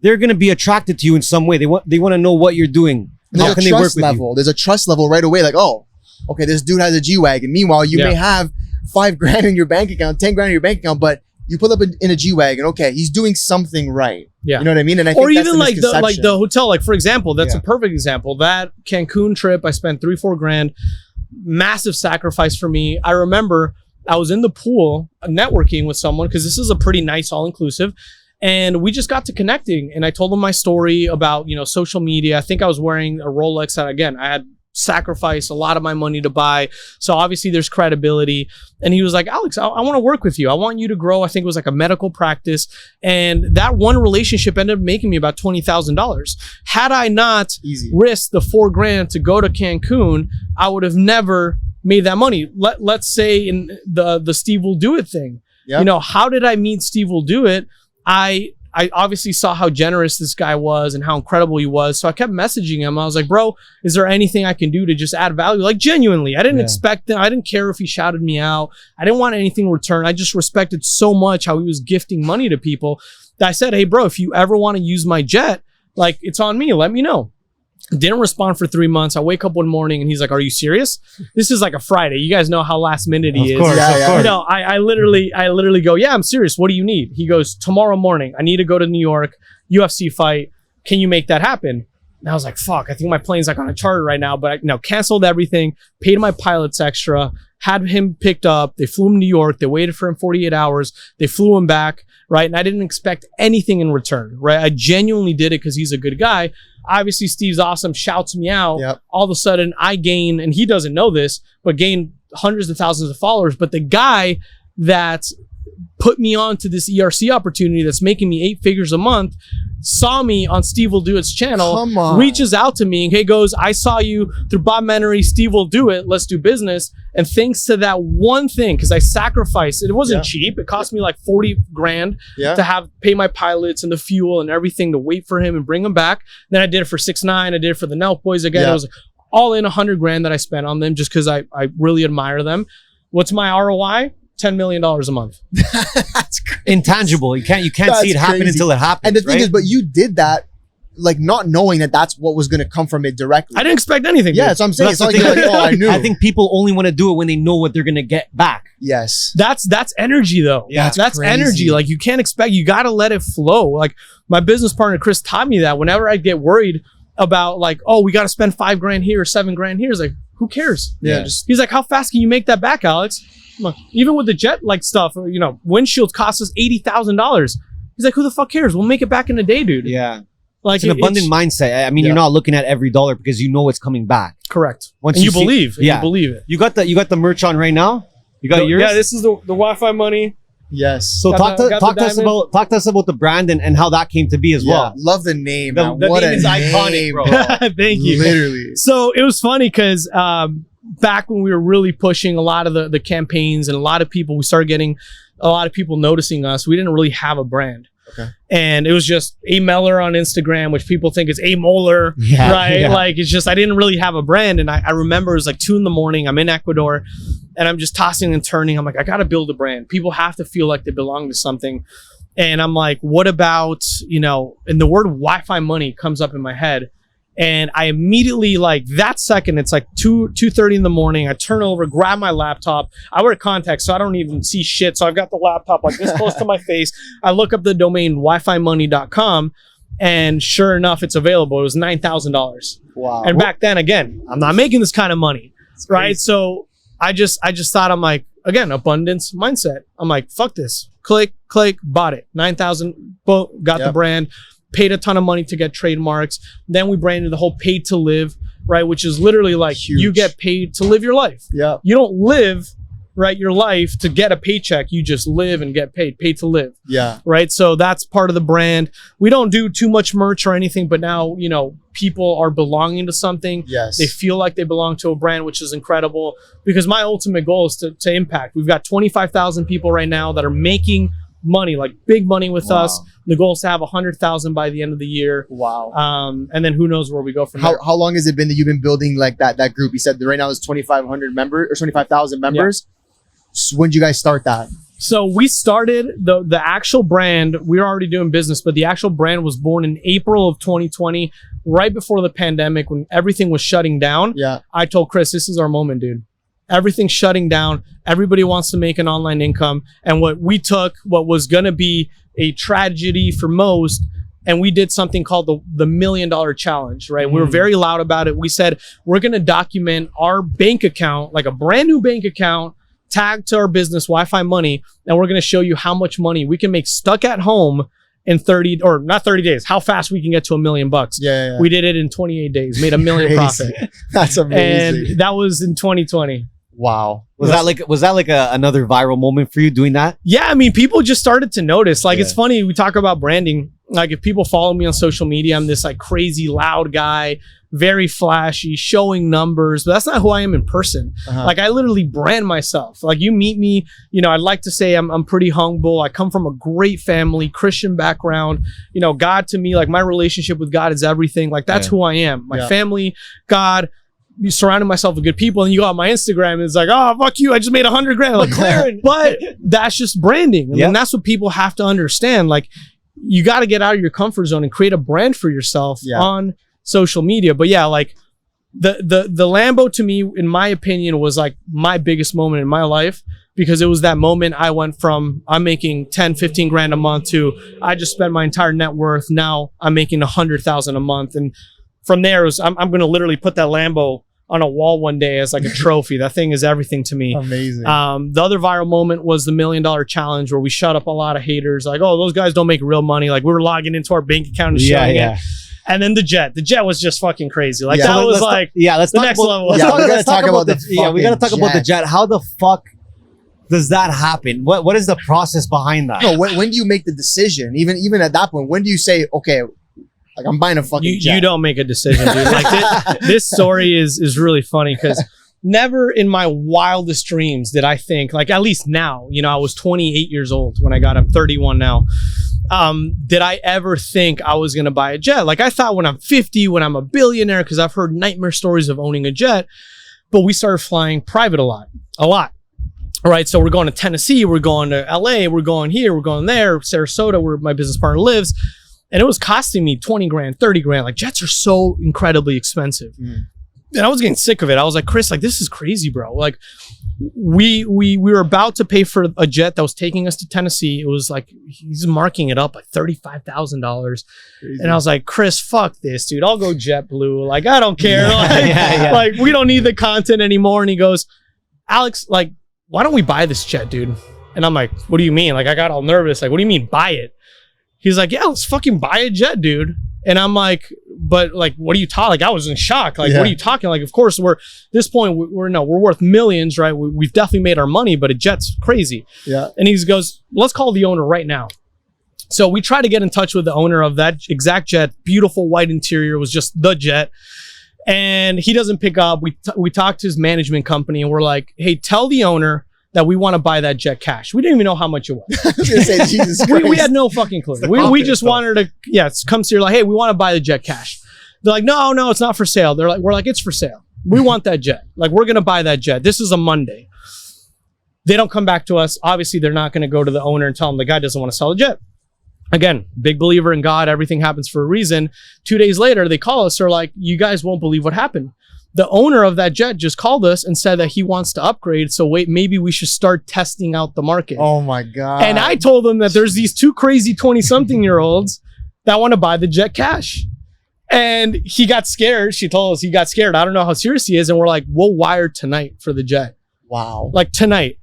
they're going to be attracted to you in some way. They want to know what you're doing. And How there's can a they work trust with level. There's a trust level right away. Like, oh, okay, this dude has a G-Wagon. Meanwhile, you Yeah. may have $5,000 in your bank account, 10 grand in your bank account, but you pull up in a G-Wagon. Okay, he's doing something right. Yeah. You know what I mean? And I think Or that's even the like misconception. the hotel, like for example, that's Yeah. a perfect example. That Cancun trip, I spent 3-4 grand, massive sacrifice for me. I remember I was in the pool networking with someone because this is a pretty nice all-inclusive. And we just got to connecting, and I told him my story about, social media. I think I was wearing a Rolex that, again, I had sacrificed a lot of my money to buy. So obviously there's credibility. And he was like, Alex, I want to work with you. I want you to grow. I think it was like a medical practice. And that one relationship ended up making me about $20,000. Had I not Easy. risked the 4 grand to go to Cancun, I would have never made that money. Let's say in the Steve Will Do It thing. Yep. How did I meet Steve Will Do It? I obviously saw how generous this guy was and how incredible he was. So I kept messaging him. I was like, bro, is there anything I can do to just add value? Like genuinely, I didn't expect that. I didn't care if he shouted me out. I didn't want anything in return. I just respected so much how he was gifting money to people that I said, hey bro, if you ever want to use my jet, like it's on me, let me know. Didn't respond for 3 months. I wake up one morning and he's like, are you serious? This is like a Friday. You guys know how last minute he is. Of course. I literally go, yeah, I'm serious. What do you need? He goes, tomorrow morning, I need to go to New York, UFC fight. Can you make that happen? And I was like, fuck, I think my plane's like on a charter right now, but I canceled everything, paid my pilots extra, had him picked up. They flew him to New York. They waited for him 48 hours. They flew him back, right? And I didn't expect anything in return, right? I genuinely did it because he's a good guy. Obviously, Steve's awesome, shouts me out. Yep. All of a sudden, I gain, and he doesn't know this, but gain hundreds of thousands of followers. But the guy that put me on to this ERC opportunity that's making me 8 figures a month saw me on Steve Will Do It's channel, Come on. reaches out to me, and he goes, I saw you through Bob Menery, Steve Will Do It, let's do business. And thanks to that one thing, because I sacrificed, it wasn't cheap. It cost me like 40 grand to pay my pilots and the fuel and everything to wait for him and bring him back. Then I did it for 6ix9ine. I did it for the Nelk Boys again. It was all in 100 grand that I spent on them just because I really admire them. What's my ROI? $10 million a month. That's crazy. Intangible. You can't see it happen crazy. until it happens. And the thing right? is, but you did that, like not knowing that that's what was going to come from it directly. I didn't expect anything. Yeah, dude. that's what I'm saying. That's It's not the like thing. you're like, oh, I knew. I think people only want to do it when they know what they're gonna get back. Yes. That's energy though. Yeah, that's crazy. energy. Like you can't expect, you got to let it flow. Like my business partner, Chris, taught me that whenever I get worried about like, oh, we got to spend 5 grand here or 7 grand here. It's like, who cares? Yeah. He's like, how fast can you make that back, Alex? I'm like, even with the jet like stuff, windshields cost us $80,000. He's like, who the fuck cares? We'll make it back in a day, dude. Yeah. Like It's an abundant mindset. I mean, you're not looking at every dollar because you know it's coming back. correct. Once And you you see- believe. yeah. You believe it. You got the merch on right now? You got yours? Yeah, this is the Wi-Fi money. Yes. So Got talk the to us diamond. about the brand and how that came to be as well. Love the name. The- man. the What name a is iconic, name, bro. Thank you. Literally. So it was funny because back when we were really pushing a lot of the campaigns and we started getting a lot of people noticing us. We didn't really have a brand. Okay. And it was just A Meller on Instagram, which people think is A Moeller, Yeah, right? yeah. Like it's just, I didn't really have a brand. And I remember it was like 2 a.m. I'm in Ecuador and I'm just tossing and turning. I'm like, I got to build a brand. People have to feel like they belong to something. And I'm like, what about, and the word Wi-Fi money comes up in my head. And I immediately, like that second, it's like 2:30 in the morning. I turn over, grab my laptop. I wear contacts, so I don't even see shit. So I've got the laptop like this close to my face. I look up the domain wifimoney.com, and sure enough, it's available. It was $9,000. Wow. And back then, again, I'm not making this kind of money, right? So I just thought, I'm like, again, abundance mindset. I'm like, fuck this. Click, bought it. 9,000, got the brand. Paid a ton of money to get trademarks. Then we branded the whole paid to live, right? Which is literally like Huge. you get paid to live your life. Yeah. You don't live, right, your life to get a paycheck. You just live and get paid to live, Yeah. right? So that's part of the brand. We don't do too much merch or anything, but now, people are belonging to something. Yes. They feel like they belong to a brand, which is incredible because my ultimate goal is to impact. We've got 25,000 people right now that are making money, like big money with Wow. us. The goal is to have 100,000 by the end of the year. Wow. And then who knows where we go from there. How long has it been that you've been building like that group? You said that right now is 2,500 members or 25,000 members. So when did you guys start that? So we started the actual brand. We were already doing business, but the actual brand was born in April of 2020, right before the pandemic, when everything was shutting down. Yeah. I told Chris, this is our moment, dude. Everything's shutting down. Everybody wants to make an online income. And what we took, what was going to be a tragedy for most, and we did something called the $1 Million Challenge, right? We were very loud about it. We said, we're going to document our bank account, like a brand new bank account, tagged to our business Wi-Fi money, and we're going to show you how much money we can make stuck at home in 30, or not 30 days, how fast we can get to $1 million. Yeah. We did it in 28 days, made $1 million Crazy. profit. That's amazing. And that was in 2020. Wow. Was that like another viral moment for you doing that? Yeah, I mean, people just started to notice. Like, it's funny, we talk about branding. Like, if people follow me on social media, I'm this like crazy loud guy, very flashy, showing numbers, but that's not who I am in person. Like, I literally brand myself. Like, you meet me, you know, I'd like to say I'm pretty humble. I come from a great family, Christian background. You know, God to me, like, my relationship with God is everything. Like, that's who I am. My family, God, surrounding myself with good people. And you go on my Instagram and it's like, oh, fuck you, I just made $100 grand. Like, McLaren. But that's just branding. And that's what people have to understand. Like, you got to get out of your comfort zone and create a brand for yourself on social media. But yeah, like the Lambo to me, in my opinion, was like my biggest moment in my life, because it was that moment I went from I'm making 10, 15 grand a month to I just spent my entire net worth. Now I'm making 100,000 a month. And from there, I'm going to literally put that Lambo on a wall one day as like a trophy. That thing is everything to me. Amazing. The other viral moment was the $1 Million Challenge, where we shut up a lot of haters. Like, oh, those guys don't make real money. Like, we were logging into our bank account and showing it. And then the jet was just fucking crazy. Like, that was like let's the talk next about, level. Let's Yeah, talk, we gotta let's talk talk about about the we gotta talk about the jet. How the fuck does that happen? What is the process behind that? No, when do you make the decision? Even at that point, when do you say, okay, like, I'm buying a fucking jet? You don't make a decision, dude. Like, this story is really funny, because never in my wildest dreams did I think, like, at least now, you know, I was 28 years old when I got, I'm 31 now. Did I ever think I was going to buy a jet? Like, I thought when I'm 50, when I'm a billionaire, because I've heard nightmare stories of owning a jet, but we started flying private a lot. All right. So we're going to Tennessee, we're going to LA, we're going here, we're going there, Sarasota, where my business partner lives. And it was costing me 20 grand, 30 grand. Like, jets are so incredibly expensive. And I was getting sick of it. I was like, Chris, like, this is crazy, bro. Like, we were about to pay for a jet that was taking us to Tennessee. It was like, he's marking it up like $35,000. And I was like, Chris, fuck this, dude. I'll go JetBlue. Like, I don't care. Like, like, we don't need the content anymore. And he goes, Alex, like, why don't we buy this jet, dude? And I'm like, what do you mean? Like, I got all nervous. Like, what do you mean buy it? He's like, yeah, let's fucking buy a jet, dude. And I'm like, but like, what are you talking? Like, I was in shock. Like, what are you talking? Like, of course, we're this point, we're worth millions, right? We've definitely made our money, but a jet's crazy. Yeah. And he goes, let's call the owner right now. So we try to get in touch with the owner of that exact jet. Beautiful white interior, was just the jet. And he doesn't pick up. We talked to his management company, and we're like, hey, tell the owner that we want to buy that jet cash. We didn't even know how much it was. I was gonna say, Jesus Christ. we had no fucking clue. We just wanted to, come to you like, hey, we want to buy the jet cash. They're like, no, it's not for sale. We're like, it's for sale. We want that jet. Like, we're going to buy that jet. This is a Monday. They don't come back to us. Obviously, they're not going to go to the owner and tell him the guy doesn't want to sell the jet. Again, big believer in God. Everything happens for a reason. 2 days later, they call us. They're like, you guys won't believe what happened. The owner of that jet just called us and said that he wants to upgrade. So wait, maybe we should start testing out the market. Oh my God. And I told them that there's these two crazy 20-something-year-olds that want to buy the jet cash. And he got scared. She told us he got scared. I don't know how serious he is. And we're like, we'll wire tonight for the jet. Wow. Like, tonight.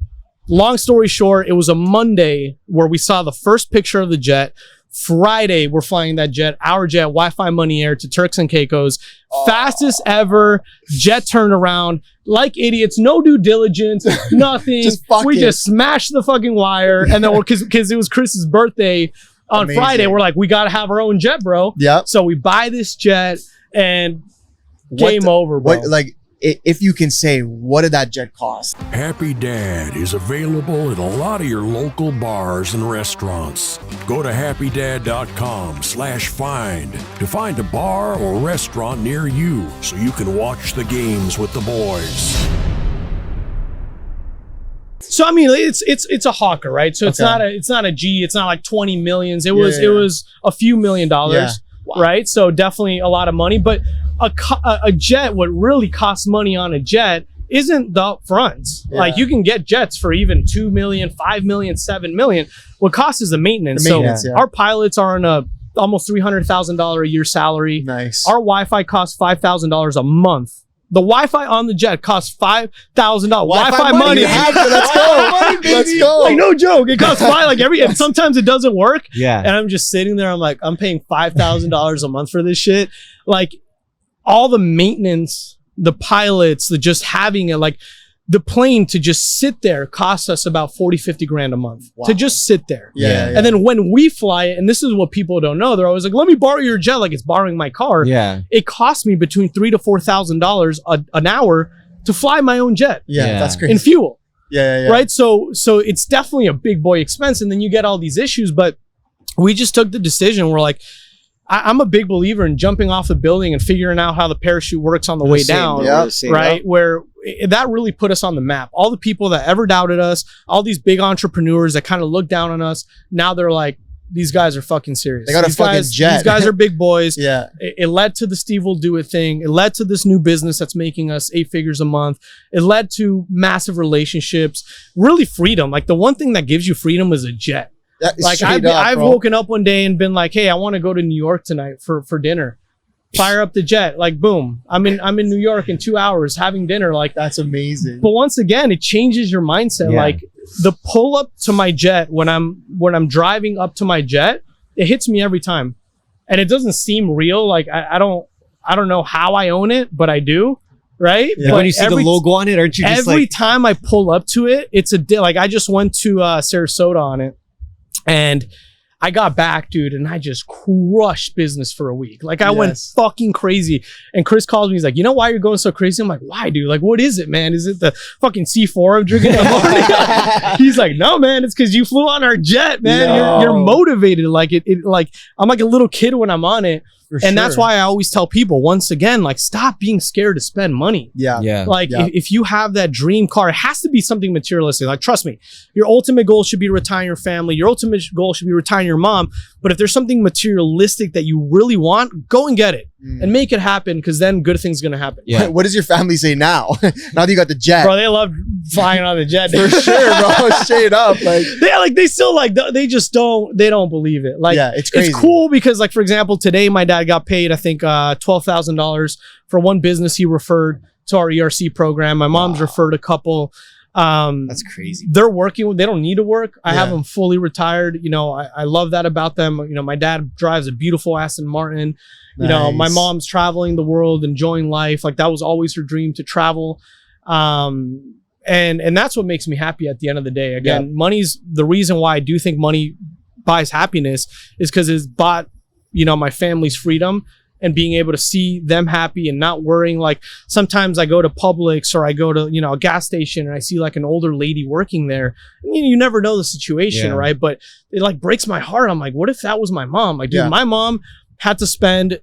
Long story short, it was a Monday where we saw the first picture of the jet. Friday, we're flying that jet, our jet, Wi-Fi Money Air, to Turks and Caicos. Fastest ever jet turnaround. Like idiots, no due diligence, nothing. We just smashed the fucking wire. And then, because it was Chris's birthday on Friday, we're like, we got to have our own jet, bro. Yeah. So we buy this jet, and game over, bro. What, like, if you can say, what did that jet cost? Happy Dad is available at a lot of your local bars and restaurants. Go to happydad.com/find to find a bar or restaurant near you so you can watch the games with the boys. So I mean, it's a hawker, right? So it's Okay. not a G. It's not like 20 millions. It was a few $1 million, right? So definitely a lot of money. But a jet, what really costs money on a jet isn't the upfronts. Yeah. Like you can get jets for even 2 million, 5 million, 7 million. What costs is the maintenance. The maintenance, so yeah. our pilots are on a almost $300,000 a year salary. Nice. Our Wi-Fi costs $5,000 a month. The Wi-Fi on the jet costs $5,000. Wi-Fi money. Let's go. Let's go. Like no joke. It costs and sometimes it doesn't work. Yeah. And I'm just sitting there. I'm like, I'm paying $5,000 a month for this shit. Like all the maintenance, the pilots, the just having it, like the plane to just sit there costs us about 40, 50 grand a month to just sit there. Yeah. And then when we fly it, and this is what people don't know, they're always like, let me borrow your jet. Like it's borrowing my car. Yeah. It costs me between $3,000 to $4,000 an hour to fly my own jet Yeah, that's crazy. in fuel. Yeah. Right. So it's definitely a big boy expense. And then you get all these issues, but we just took the decision. We're like, I'm a big believer in jumping off the building and figuring out how the parachute works on the way down. Right. Where that really put us on the map. All the people that ever doubted us, all these big entrepreneurs that kind of looked down on us. Now they're like, these guys are fucking serious. They got a fucking jet. These guys are big boys. Yeah. It led to the SteveWillDoIt thing. It led to this new business that's making us 8 figures a month. It led to massive relationships, really freedom. Like the one thing that gives you freedom is a jet. Like I've woken up one day and been like, hey, I want to go to New York tonight for dinner. Fire up the jet. Like boom. I'm in New York in 2 hours having dinner. Like that's amazing. But once again, it changes your mindset. Yeah. Like the pull up to my jet when I'm driving up to my jet, it hits me every time. And it doesn't seem real. Like I don't know how I own it, but I do. Right? Yeah. When you see the logo on it, aren't you just every like time I pull up to it, it's like I just went to Sarasota on it. And I got back, dude, and I just crushed business for a week. Like I went fucking crazy. And Chris calls me. He's like, you know why you're going so crazy? I'm like, why, dude? Like, what is it, man? Is it the fucking C4 I'm drinking in the morning? He's like, no, man, it's because you flew on our jet, man. You're motivated. Like it like I'm like a little kid when I'm on it. And that's why I always tell people, once again, like, stop being scared to spend money. Yeah. Like, if you have that dream car, it has to be something materialistic. Like, trust me, your ultimate goal should be to retire your family. Your ultimate goal should be retiring your mom. But if there's something materialistic that you really want, go and get it and make it happen, because then good things going to happen. Yeah. What does your family say now? Now that you got the jet. Bro, they love flying on the jet. For sure, bro. Straight up. Like, they still like, they just don't believe it. Like, yeah, it's crazy. It's cool because, like, for example, today my dad got paid, I think, $12,000 for one business he referred to our ERC program. My mom's referred a couple. That's crazy. They're working. They don't need to work. I have them fully retired. You know, I love that about them. You know, my dad drives a beautiful Aston Martin. You know, my mom's traveling the world, enjoying life. Like, that was always her dream, to travel. And that's what makes me happy at the end of the day. Again, money's the reason why I do think money buys happiness, is because it's bought, you know, my family's freedom and being able to see them happy and not worrying. Like, sometimes I go to Publix or I go to, you know, a gas station and I see like an older lady working there. And, you never know the situation, right? But it like breaks my heart. I'm like, what if that was my mom? Like, dude, my mom had to spend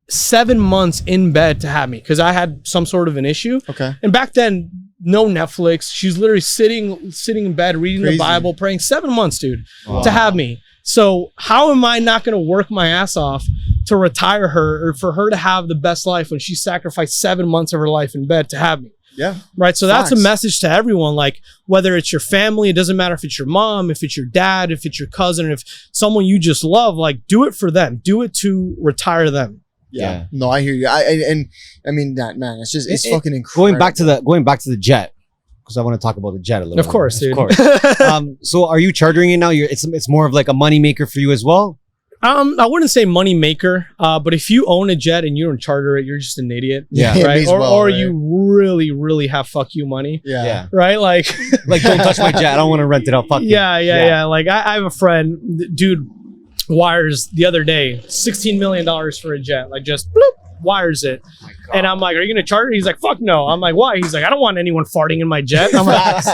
7 months in bed to have me because I had some sort of an issue. Okay. And back then, no Netflix. She's literally sitting in bed, reading the Bible, praying. 7 months, dude, to have me. So how am I not going to work my ass off to retire her, or for her to have the best life when she sacrificed 7 months of her life in bed to have me? Yeah. Right. So that's a message to everyone. Like, whether it's your family, it doesn't matter if it's your mom, if it's your dad, if it's your cousin, if someone you just love, like, do it for them. Do it to retire them. Yeah. No, I hear you. I mean that, man. It's just fucking incredible. Going back to the jet, because I want to talk about the jet a little. Of course, dude. Of course. So are you chartering it now? It's more of like a money maker for you as well. I wouldn't say money maker, but if you own a jet and you don't charter it, you're just an idiot. Yeah. Right. Or you really, really have fuck you money. Yeah. Right. Like don't touch my jet. I don't want to rent it out. Fuck you. Yeah. Like I have a friend, dude, wires the other day, $16 million for a jet. Like, just bloop. wires it. And I'm like, are you gonna charter? He's like, fuck no. I'm like, why? He's like, I don't want anyone farting in my jet. I'm like,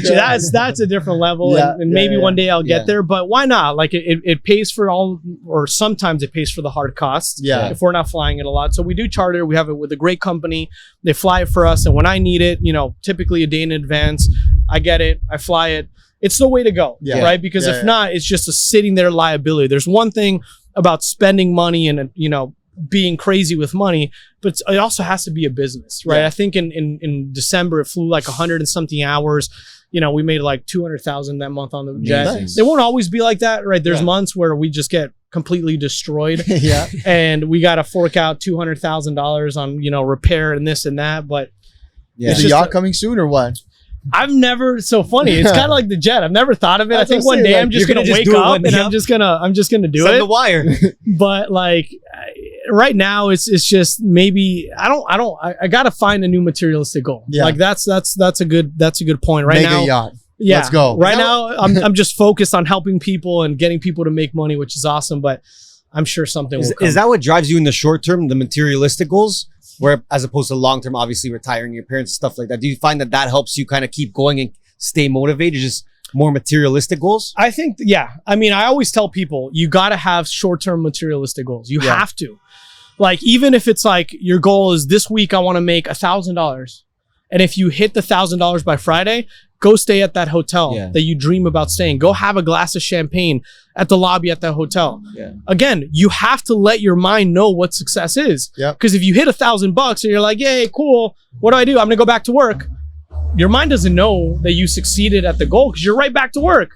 that's a different level. And maybe one day I'll get there, but why not? Like it pays for all, or sometimes it pays for the hard costs. Yeah. If we're not flying it a lot. So we do charter. We have it with a great company. They fly it for us. And when I need it, typically a day in advance, I get it, I fly it. It's the way to go, right? Because if not, it's just a sitting there liability. There's one thing about spending money and, being crazy with money, but it also has to be a business, right? I think in December, it flew like 100 and something hours. We made like 200,000 that month on the jet. Nice. It won't always be like that, right? There's months where we just get completely destroyed. And we got to fork out $200,000 on, repair and this and that. But is the yacht coming soon or what? I've never, so funny. It's kind of like the jet. I've never thought of it. I think one day I'm just going to wake up and I'm just going to do Send it. the wire. But like right now it's just maybe I got to find a new materialistic goal. Like that's a good point right now. Mega yacht. Yeah. Let's go. Right now I'm just focused on helping people and getting people to make money, which is awesome, but I'm sure something will come. Is that what drives you in the short term, the materialistic goals? Where, as opposed to long term, obviously retiring your parents, stuff like that. Do you find that helps you kind of keep going and stay motivated? Just more materialistic goals? I think, I mean, I always tell people you got to have short term materialistic goals. You have to. Like, even if it's like your goal is this week, I want to make $1,000. And if you hit the $1,000 by Friday, go stay at that hotel that you dream about staying. Go have a glass of champagne at the lobby at that hotel. Again, you have to let your mind know what success is. Because if you hit $1,000 and you're like, yay, cool, what do? I'm going to go back to work. Your mind doesn't know that you succeeded at the goal because you're right back to work.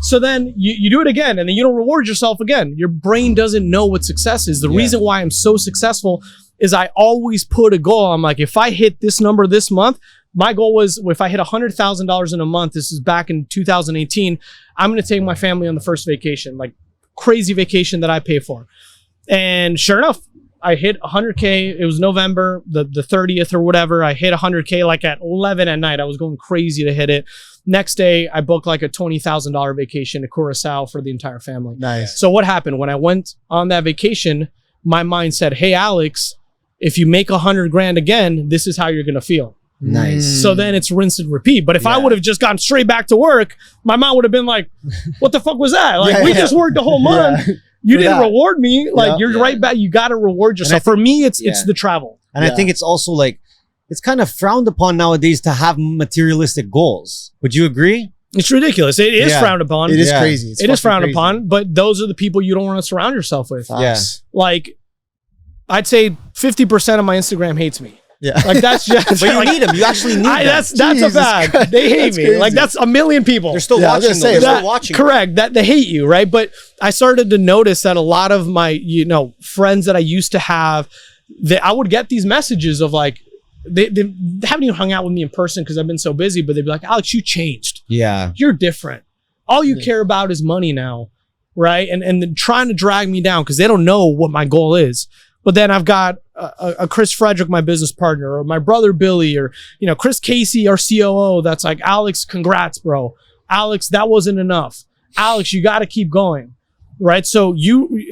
So then you do it again and then you don't reward yourself again. Your brain doesn't know what success is. The reason why I'm so successful is I always put a goal. I'm like, if I hit this number this month, my goal was if I hit $100,000 in a month, this is back in 2018, I'm going to take my family on the first vacation, like crazy vacation that I pay for. And sure enough, I hit 100K. It was November, the 30th or whatever. I hit 100K like at 11 at night. I was going crazy to hit it. Next day, I booked like a $20,000 vacation to Curacao for the entire family. Nice. So what happened? When I went on that vacation, my mind said, hey, Alex, if you make 100 grand again, this is how you're going to feel. Nice. So then it's rinse and repeat. But if I would have just gone straight back to work, my mind would have been like, what the fuck was that? Like, we just worked the whole month. You didn't reward me. Like, you're right back. You got to reward yourself. For me, it's the travel. And I think it's also like, it's kind of frowned upon nowadays to have materialistic goals. Would you agree? It's ridiculous. It is frowned upon. It is crazy. It is frowned upon, but those are the people you don't want to surround yourself with. Like, I'd say 50% of my Instagram hates me. Like that's just. But you need them. You actually need them. That's a bad. Christ. They hate me. Crazy. Like that's a million people. They're still watching. They're still watching. Correct. That they hate you, right? But I started to notice that a lot of my, friends that I used to have, I would get these messages of like, they haven't even hung out with me in person because I've been so busy. But they'd be like, Alex, you changed. Yeah. You're different. All you care about is money now, right? And then trying to drag me down because they don't know what my goal is. But then I've got a Chris Frederick, my business partner, or my brother Billy, or Chris Casey, our COO. That's like, Alex, congrats, bro. Alex, that wasn't enough. Alex, you got to keep going, right? So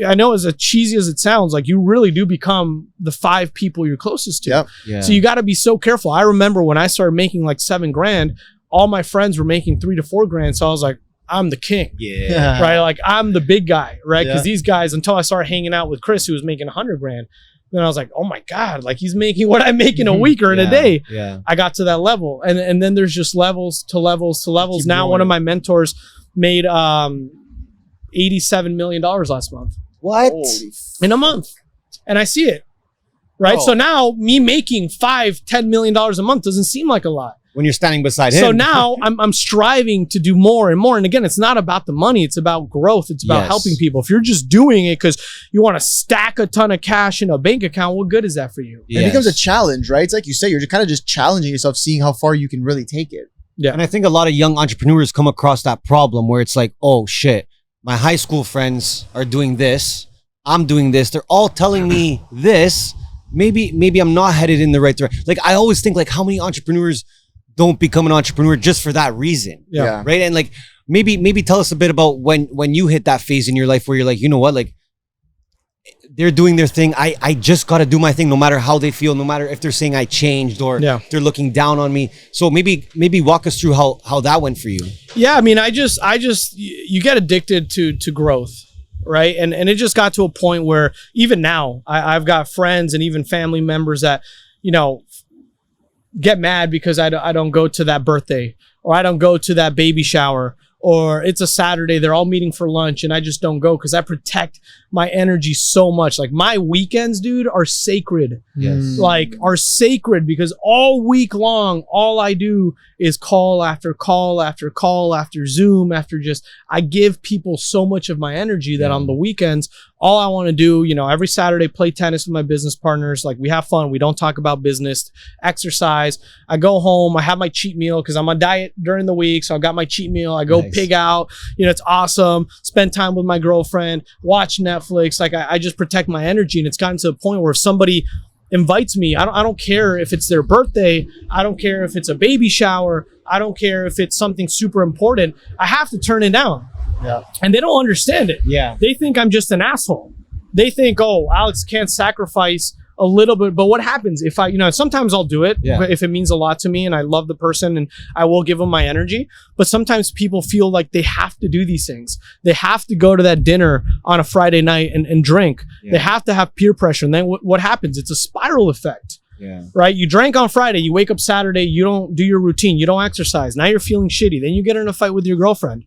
I know as cheesy as it sounds, like you really do become the 5 people you're closest to. So you got to be so careful. I remember when I started making like $7 grand, all my friends were making $3 to $4 grand. So I was like, I'm the king. Right? Like I'm the big guy, right? Because these guys, until I started hanging out with Chris, who was making 100 grand, then I was like, oh my God, like he's making what I make in a week or in a day. I got to that level. And then there's just levels to levels to levels. Now one of my mentors made $87 million last month. What? In a month. And I see it. Right? So now me making $5-10 million a month doesn't seem like a lot. When you're standing beside him. So now I'm striving to do more and more. And again, it's not about the money. It's about growth. It's about helping people. If you're just doing it because you want to stack a ton of cash in a bank account, what good is that for you? It becomes a challenge, right? It's like you say, you're kind of just challenging yourself, seeing how far you can really take it. And I think a lot of young entrepreneurs come across that problem where it's like, oh shit, my high school friends are doing this. I'm doing this. They're all telling me this. Maybe I'm not headed in the right direction. Like I always think like how many entrepreneurs don't become an entrepreneur just for that reason. Right. And like, maybe tell us a bit about when you hit that phase in your life where you're like, you know what, like they're doing their thing. I just got to do my thing no matter how they feel, no matter if they're saying I changed or if they're looking down on me. So maybe walk us through how that went for you. Yeah, I mean, I just you get addicted to growth, right? And it just got to a point where even now I've got friends and even family members that, you know, get mad because I don't go to that birthday, or I don't go to that baby shower, or it's a Saturday, they're all meeting for lunch and I just don't go because I protect my energy so much. Like my weekends, dude, are sacred. Yes. Like are sacred because all week long, all I do is call after call after call after Zoom after I give people so much of my energy that on the weekends, all I want to do, you know, every Saturday, play tennis with my business partners. Like we have fun. We don't talk about business, exercise. I go home. I have my cheat meal because I'm on diet during the week. So I've got my cheat meal. I go pig out, you know, it's awesome. Spend time with my girlfriend, watch Netflix. Like I just protect my energy. And it's gotten to the point where if somebody invites me, I don't care if it's their birthday. I don't care if it's a baby shower. I don't care if it's something super important. I have to turn it down. Yeah. And they don't understand it. Yeah. They think I'm just an asshole. They think, oh, Alex can't sacrifice a little bit. But what happens if I, you know, sometimes I'll do it if it means a lot to me and I love the person and I will give them my energy. But sometimes people feel like they have to do these things. They have to go to that dinner on a Friday night and drink. Yeah. They have to have peer pressure. And then what happens? It's a spiral effect. Yeah. Right? You drank on Friday, you wake up Saturday, you don't do your routine, you don't exercise. Now you're feeling shitty. Then you get in a fight with your girlfriend.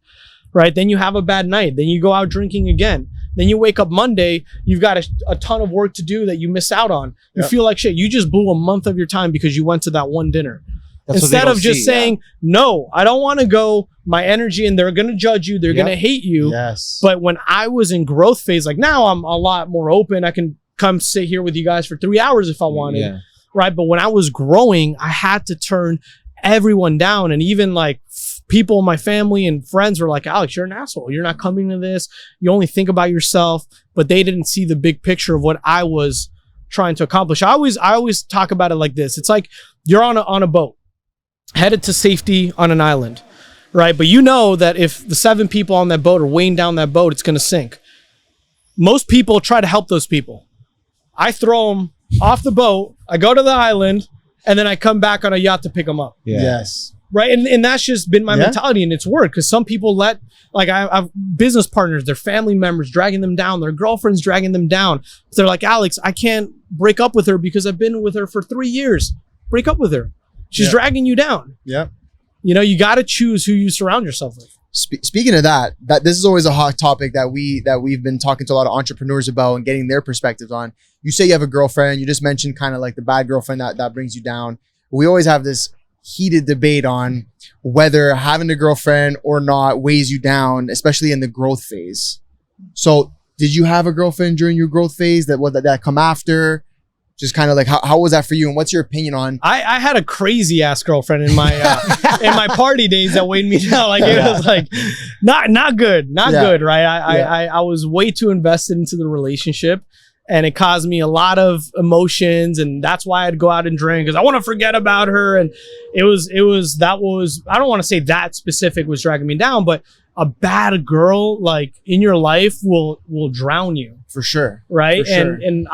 Right? Then you have a bad night. Then you go out drinking again. Then you wake up Monday, you've got a ton of work to do that you miss out on. You feel like shit. You just blew a month of your time because you went to that one dinner. That's instead of just saying, no, I don't want to go, my energy, and they're going to judge you. They're going to hate you. Yes. But when I was in growth phase, like now I'm a lot more open. I can come sit here with you guys for 3 hours if I wanted. Yeah. Right. But when I was growing, I had to turn everyone down. And even like people in my family and friends were like, Alex, you're an asshole. You're not coming to this. You only think about yourself. But they didn't see the big picture of what I was trying to accomplish. I always talk about it like this. It's like you're on a boat headed to safety on an island, right? But you know that if the 7 people on that boat are weighing down that boat, it's going to sink. Most people try to help those people. I throw them off the boat. I go to the island and then I come back on a yacht to pick them up. Yeah. Yes. Right. And that's just been my mentality, and it's worked because some people I have business partners, their family members dragging them down, their girlfriends dragging them down. So they're like, Alex, I can't break up with her because I've been with her for 3 years. Break up with her. She's dragging you down. Yeah. You know, you got to choose who you surround yourself with. Speaking of that this is always a hot topic that we've been talking to a lot of entrepreneurs about and getting their perspectives on. You say you have a girlfriend. You just mentioned kind of like the bad girlfriend that brings you down. We always have this heated debate on whether having a girlfriend or not weighs you down, especially in the growth phase. So did you have a girlfriend during your growth phase that come after? Just kind of like how was that for you, and what's your opinion on? I had a crazy ass girlfriend in my in my party days that weighed me down. Like it was like not good, good, right? I was way too invested into the relationship, and it caused me a lot of emotions, and that's why I'd go out and drink because I want to forget about her. And it was I don't want to say that specific was dragging me down, but a bad girl like in your life will drown you. For sure. Right. For sure. And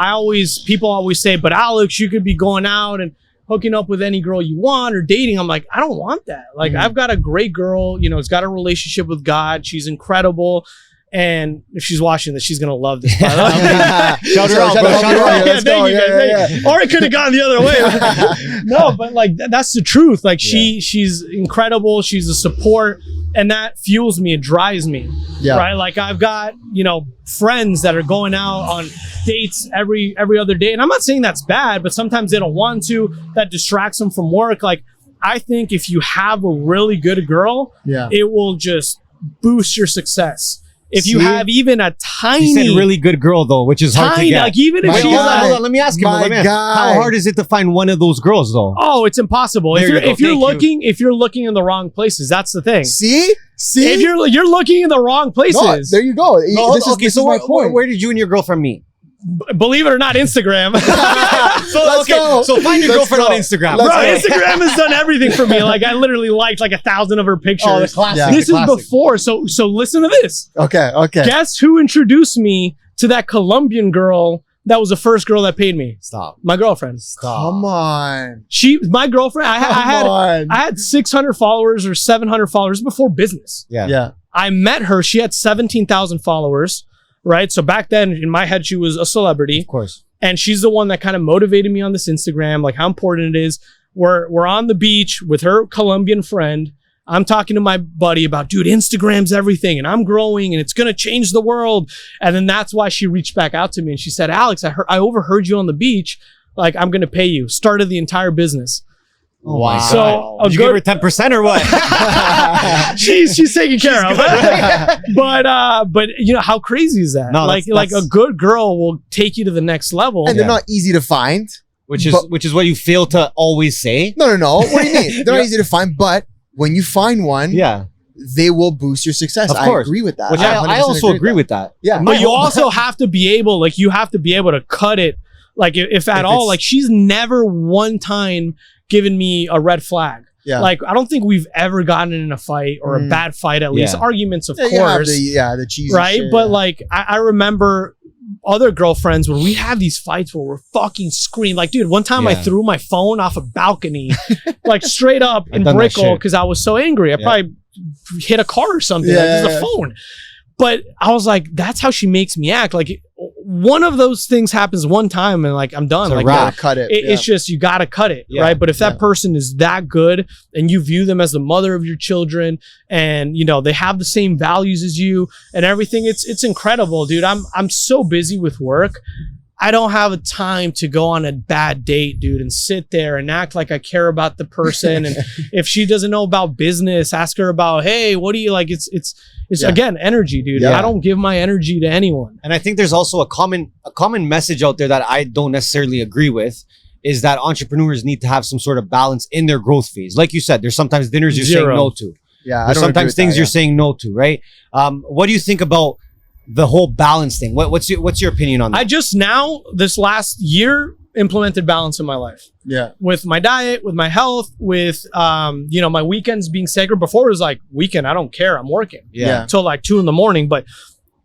people always say, but Alex, you could be going out and hooking up with any girl you want or dating. I'm like, I don't want that. Like I've got a great girl, you know, has got a relationship with God. She's incredible. And if she's watching this, she's going to love this. Shout her out, bro. Shout her out. Let's go. Yeah. Or it could have gone the other way. No, but like that's the truth. Like she's incredible. She's a support. And that fuels me. It drives me. Yeah. Right. Like I've got, you know, friends that are going out on dates every other day. And I'm not saying that's bad, but sometimes they don't want to. That distracts them from work. Like I think if you have a really good girl, it will just boost your success. If you have even a tiny, you said really good girl though, which is hard to get. Like even if she's like, hold on, let me ask you. How hard is it to find one of those girls though? Oh, it's impossible. If you're looking in the wrong places, that's the thing. See, if you're looking in the wrong places, no, there you go. This is my point. Where did you and your girlfriend meet? Believe it or not, Instagram. So find your girlfriend on Instagram. Bro, Instagram has done everything for me. Like I literally liked like 1,000 of her pictures. Oh, the classic. This is before. So listen to this. Okay. Guess who introduced me to that Colombian girl that was the first girl that paid me. Stop. My girlfriend. Come on. My girlfriend, I had 600 followers or 700 followers before business. Yeah. I met her. She had 17,000 followers, right? So back then, in my head, she was a celebrity. Of course. And she's the one that kind of motivated me on this Instagram, like how important it is. We're on the beach with her Colombian friend. I'm talking to my buddy about, dude, Instagram's everything and I'm growing and it's going to change the world. And then that's why she reached back out to me and she said, Alex, I overheard you on the beach. Like, I'm going to pay you. Started the entire business. Oh wow. So Did you give her 10% or what? she's taken care of. But you know, how crazy is that? No, like a good girl will take you to the next level. And they're not easy to find. Which is what you fail to always say. No. What do you mean? They're not easy to find, but when you find one, they will boost your success. Of course. I agree with that. Which I also agree with that. Yeah. But you also have to be able, like, you have to be able to cut it. Like, if at all, like, she's never one time given me a red flag. Yeah. Like, I don't think we've ever gotten in a fight or a bad fight, at least. Yeah. Arguments, of You have course. the cheesy Right? shit, But like, I remember other girlfriends where we have these fights where we're fucking screaming. Like, dude, one time I threw my phone off a balcony, like straight up in Brickell because I was so angry. I probably hit a car or something. Like, it's a phone. But I was like, that's how she makes me act. Like, one of those things happens one time and like, I'm done. It's a like, wrap. cut it. it's just, you got to cut it. Right. But if that person is that good and you view them as the mother of your children and, you know, they have the same values as you and everything, it's incredible, dude. I'm so busy with work. I don't have a time to go on a bad date, dude, and sit there and act like I care about the person. And if she doesn't know about business, ask her about, hey, what do you like? It's again, energy, dude. I don't give my energy to anyone. And I think there's also a common message out there that I don't necessarily agree with, is that entrepreneurs need to have some sort of balance in their growth phase. Like you said, there's sometimes dinners you're saying no to. Yeah. There's sometimes things you're saying no to, right? What do you think about the whole balance thing? What's your opinion on that? I just now, this last year, implemented balance in my life. Yeah. With my diet, with my health, with you know, my weekends being sacred. Before it was like, weekend, I don't care, I'm working. Yeah. Till like 2 a.m. But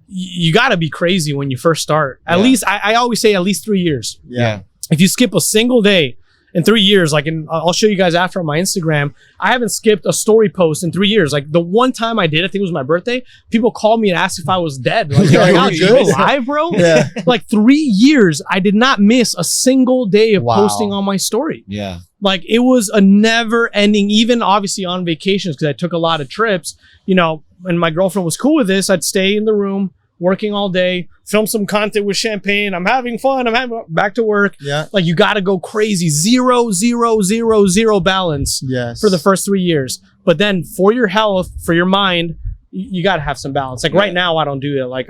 you got to be crazy when you first start. At least, I always say at least 3 years. Yeah. If you skip a single day in 3 years, like I'll show you guys after on my Instagram, I haven't skipped a story post in 3 years. Like the one time I did, I think it was my birthday, people called me and asked if I was dead. Like, are you alive, bro? Yeah. Like 3 years, I did not miss a single day of posting on my story. Yeah. Like it was a never ending, even obviously on vacations, because I took a lot of trips, you know, and my girlfriend was cool with this. I'd stay in the room, working all day, film some content with champagne. I'm having fun. I'm having back to work. Yeah. Like you got to go crazy. 0, 0, 0, 0 balance for the first 3 years. But then for your health, for your mind, you got to have some balance. Like right now, I don't do it. Like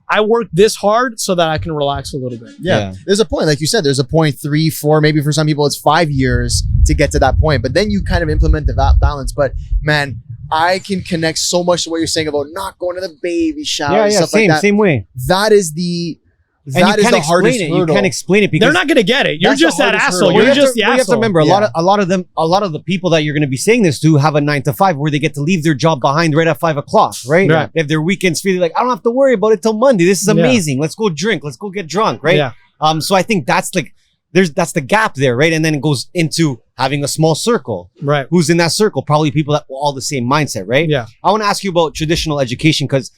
I work this hard so that I can relax a little bit. Yeah. There's a point, like you said, there's a point 3, 4, maybe for some people it's 5 years to get to that point. But then you kind of implement the balance. But man, I can connect so much to what you're saying about not going to the baby shower, stuff like that. Same way. That is the hardest hurdle. You can't explain it because they're not gonna get it. You're That's just the that hardest asshole. hurdle. You're just the asshole. You have to remember, a lot of the people that you're going to be saying this to have a 9 to 5 where they get to leave their job behind right at 5 o'clock, right? Right. They have their weekends feeling like, I don't have to worry about it till Monday. This is amazing. Let's go drink. Let's go get drunk, right? Yeah. So I think that's like, that's the gap there, right? And then it goes into having a small circle. Right. Who's in that circle? Probably people that all the same mindset, right? Yeah. I want to ask you about traditional education because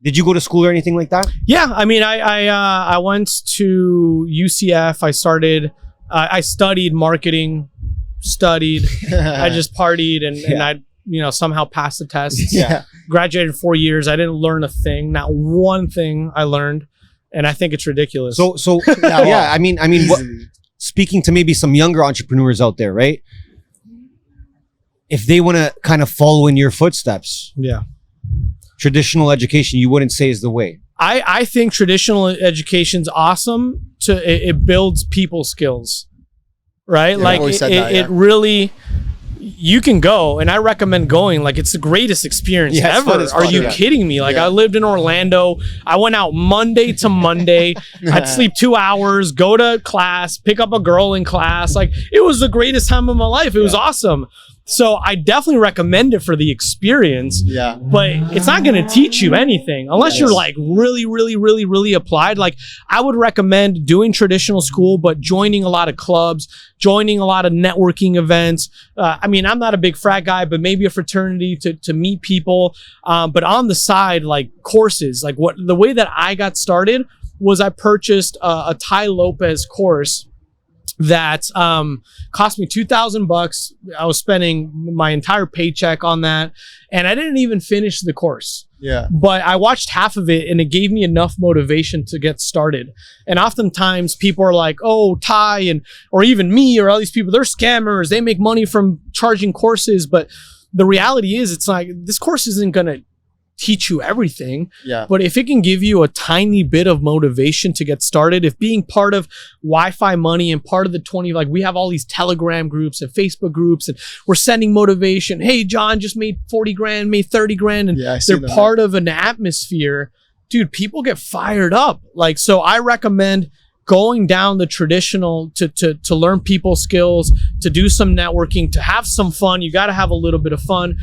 did you go to school or anything like that? Yeah, I mean, I went to UCF. I studied marketing, I just partied and I, somehow passed the test. Graduated 4 years. I didn't learn a thing, not one thing I learned. And I think it's ridiculous. So yeah, I mean, speaking to maybe some younger entrepreneurs out there, right? If they want to kind of follow in your footsteps, traditional education, you wouldn't say is the way. I think traditional education's awesome. It builds people skills, right? Like it really, you can go, and I recommend going. Like it's the greatest experience ever. Are you kidding me? Like I lived in Orlando. I went out Monday to Monday. I'd sleep 2 hours, go to class, pick up a girl in class. Like it was the greatest time of my life. It was awesome. So I definitely recommend it for the experience. Yeah. But it's not going to teach you anything unless you're like really applied. Like I would recommend doing traditional school, but joining a lot of clubs, joining a lot of networking events. I mean, I'm not a big frat guy, but maybe a fraternity to meet people. But on the side, like courses, like the way that I got started was I purchased a Ty Lopez course that cost me $2,000. I was spending my entire paycheck on that, and I didn't even finish the course. Yeah. But I watched half of it, and it gave me enough motivation to get started. And oftentimes people are like, "Oh, Ty," or even me, or all these people, they're scammers. They make money from charging courses. But the reality is, it's like this course isn't gonna teach you everything. Yeah. But if it can give you a tiny bit of motivation to get started, if being part of Wi-Fi Money and part of the 20, like we have all these Telegram groups and Facebook groups, and we're sending motivation. Hey, John just made 40 grand, made 30 grand. And they're part of an atmosphere. Dude, people get fired up. Like, so I recommend going down the traditional to learn people skills, to do some networking, to have some fun. You got to have a little bit of fun,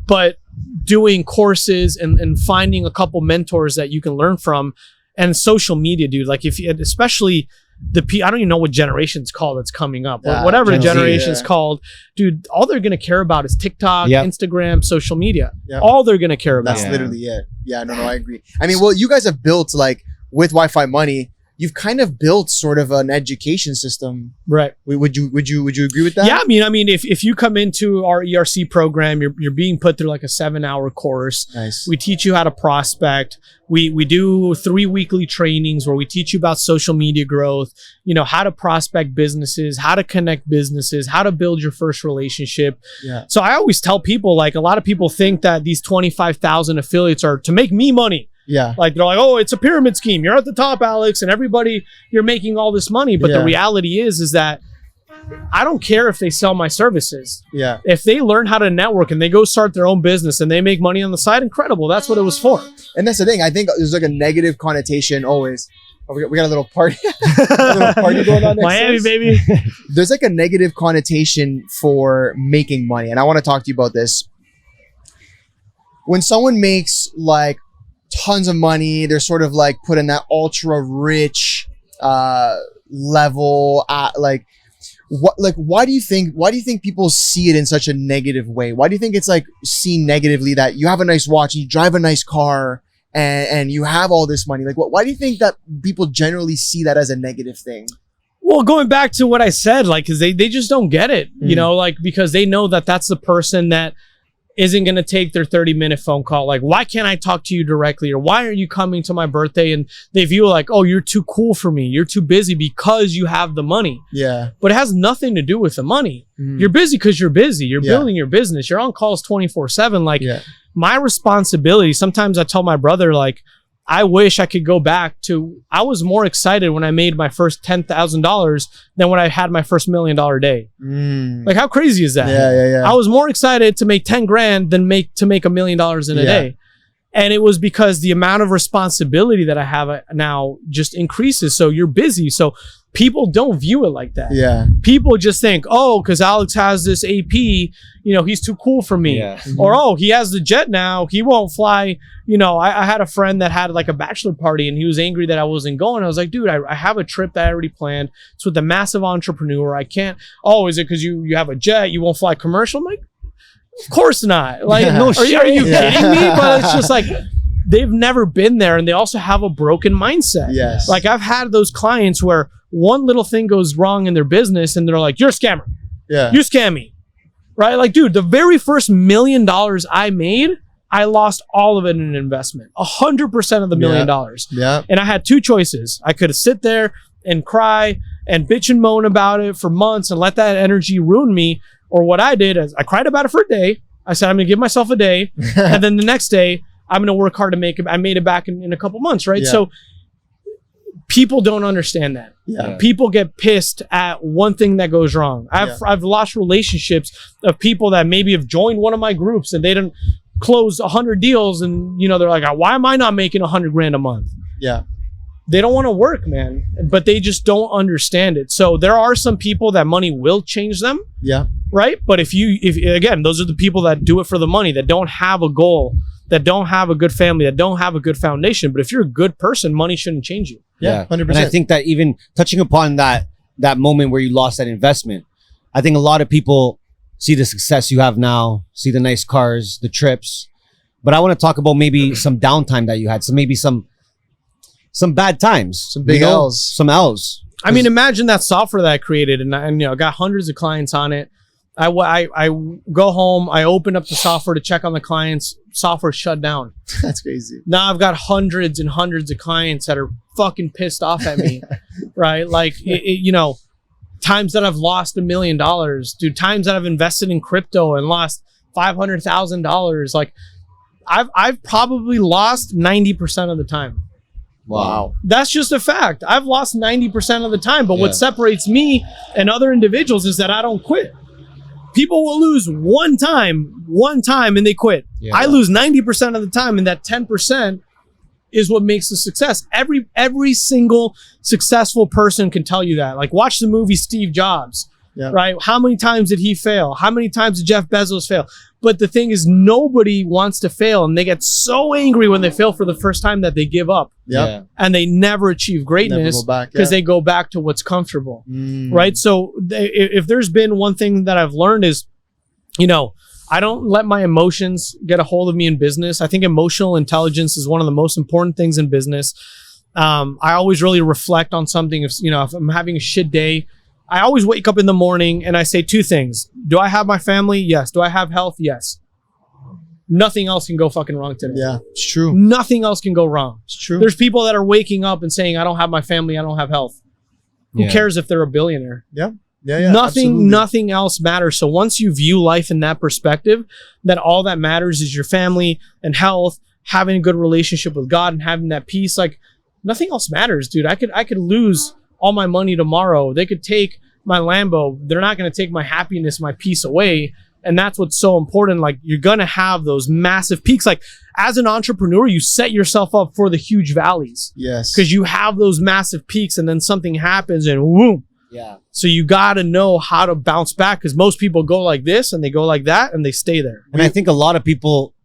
but doing courses and finding a couple mentors that you can learn from, and social media, dude. Like if you, especially I don't even know what generation it's called that's coming up, but whatever the generation is called, dude, all they're going to care about is TikTok, Instagram, social media. All they're going to care about. That's literally it. Yeah, no, I agree. I mean, well, you guys have built, like, with Wi-Fi Money, you've kind of built sort of an education system, right? Would you agree with that? Yeah, I mean, if you come into our ERC program, you're being put through like a 7-hour course. Nice. We teach you how to prospect. We do 3 weekly trainings where we teach you about social media growth, you know, how to prospect businesses, how to connect businesses, how to build your first relationship. Yeah. So I always tell people, like, a lot of people think that these 25,000 affiliates are to make me money. Yeah. Like they're like, oh, it's a pyramid scheme. You're at the top, Alex, and everybody, you're making all this money. But the reality is that I don't care if they sell my services. Yeah. If they learn how to network and they go start their own business and they make money on the side, incredible. That's what it was for. And that's the thing. I think there's like a negative connotation always. Oh, we got a little party, a little party going on next Miami, to us. baby. There's like a negative connotation for making money. And I want to talk to you about this. When someone makes like tons of money, they're sort of like put in that ultra rich level, like why do you think people see it in such a negative way? Why do you think it's like seen negatively that you have a nice watch and you drive a nice car and you have all this money? Like, why do you think that people generally see that as a negative thing? Well, going back to what I said, like, cause they just don't get it, you know, like, because they know that that's the person that isn't going to take their 30-minute phone call. Like, why can't I talk to you directly? Or why aren't you coming to my birthday? And they view like, oh, you're too cool for me. You're too busy because you have the money. Yeah. But it has nothing to do with the money. You're busy because you're busy. You're building your business. You're on calls 24/7. Like, my responsibility, sometimes I tell my brother, like, I wish I could go back to, I was more excited when I made my first $10,000 than when I had my first $1 million day. Like, how crazy is that? Yeah. I was more excited to make 10 grand than to make $1 million in a day. And it was because the amount of responsibility that I have now just increases. So you're busy. So people don't view it like that. Yeah. People just think, oh, because Alex has this AP, you know, he's too cool for me. Yeah. Or, oh, he has the jet now, he won't fly. You know, I had a friend that had like a bachelor party and he was angry that I wasn't going. I was like, dude, I have a trip that I already planned. It's with a massive entrepreneur. I can't. Oh, is it because you have a jet, you won't fly commercial? I'm like, of course not. Like, Yeah. no, are you kidding me? But it's just like, they've never been there, and they also have a broken mindset. Yes. Like, I've had those clients where one little thing goes wrong in their business and they're like, you're a scammer. Yeah. You scam me. Right? Like, dude, the very first $1 million I made, I lost all of it in an investment. 100% of the $1 million. Yeah. And I had two choices. I could sit there and cry and bitch and moan about it for months and let that energy ruin me. Or what I did is I cried about it for a day. I said, I'm going to give myself a day. And then the next day, I'm going to work hard to make it. I made it back in a couple months, right? Yeah. So people don't understand that. Yeah. People get pissed at one thing that goes wrong. I've lost relationships of people that maybe have joined one of my groups and they didn't close 100 deals. And, you know, they're like, why am I not making 100 grand a month? Yeah. They don't want to work, man, but they just don't understand it. So there are some people that money will change them. Yeah. right? But if again, those are the people that do it for the money, that don't have a goal, that don't have a good family, that don't have a good foundation. But if you're a good person, money shouldn't change you. Yeah, 100%. And I think that even touching upon that moment where you lost that investment, I think a lot of people see the success you have now, see the nice cars, the trips. But I want to talk about maybe some downtime that you had. So maybe some bad times. Some big L's. Some L's. I mean, imagine that software that I created, and got hundreds of clients on it. I go home, I open up the software to check on the clients, software shut down. That's crazy. Now I've got hundreds and hundreds of clients that are fucking pissed off at me, right? Like, times that I've lost $1 million, dude, times that I've invested in crypto and lost $500,000. Like, I've probably lost 90% of the time. Wow. That's just a fact. I've lost 90% of the time. But what separates me and other individuals is that I don't quit. People will lose one time and they quit. Yeah. I lose 90% of the time, and that 10% is what makes the success. Every single successful person can tell you that. Like, watch the movie Steve Jobs, right? How many times did he fail? How many times did Jeff Bezos fail? But the thing is, nobody wants to fail, and they get so angry when they fail for the first time that they give up. Yeah. And they never achieve greatness because they go back to what's comfortable, right? So if there's been one thing that I've learned is, I don't let my emotions get a hold of me in business. I think emotional intelligence is one of the most important things in business. I always really reflect on something. If I'm having a shit day, I always wake up in the morning and I say two things. Do I have my family? Yes. Do I have health? Yes. Nothing else can go fucking wrong today. Yeah, it's true. Nothing else can go wrong. It's true. There's people that are waking up and saying, I don't have my family, I don't have health. Who cares if they're a billionaire? Yeah. Nothing else matters. So once you view life in that perspective, that all that matters is your family and health, having a good relationship with God and having that peace, like, nothing else matters, dude. I could lose all my money tomorrow. They could take my Lambo. They're not going to take my happiness, my peace away. And that's what's so important. Like, you're going to have those massive peaks. Like, as an entrepreneur, you set yourself up for the huge valleys. Yes. Because you have those massive peaks, and then something happens and whoom. Yeah. So you got to know how to bounce back, because most people go like this and they go like that and they stay there. And I think a lot of people,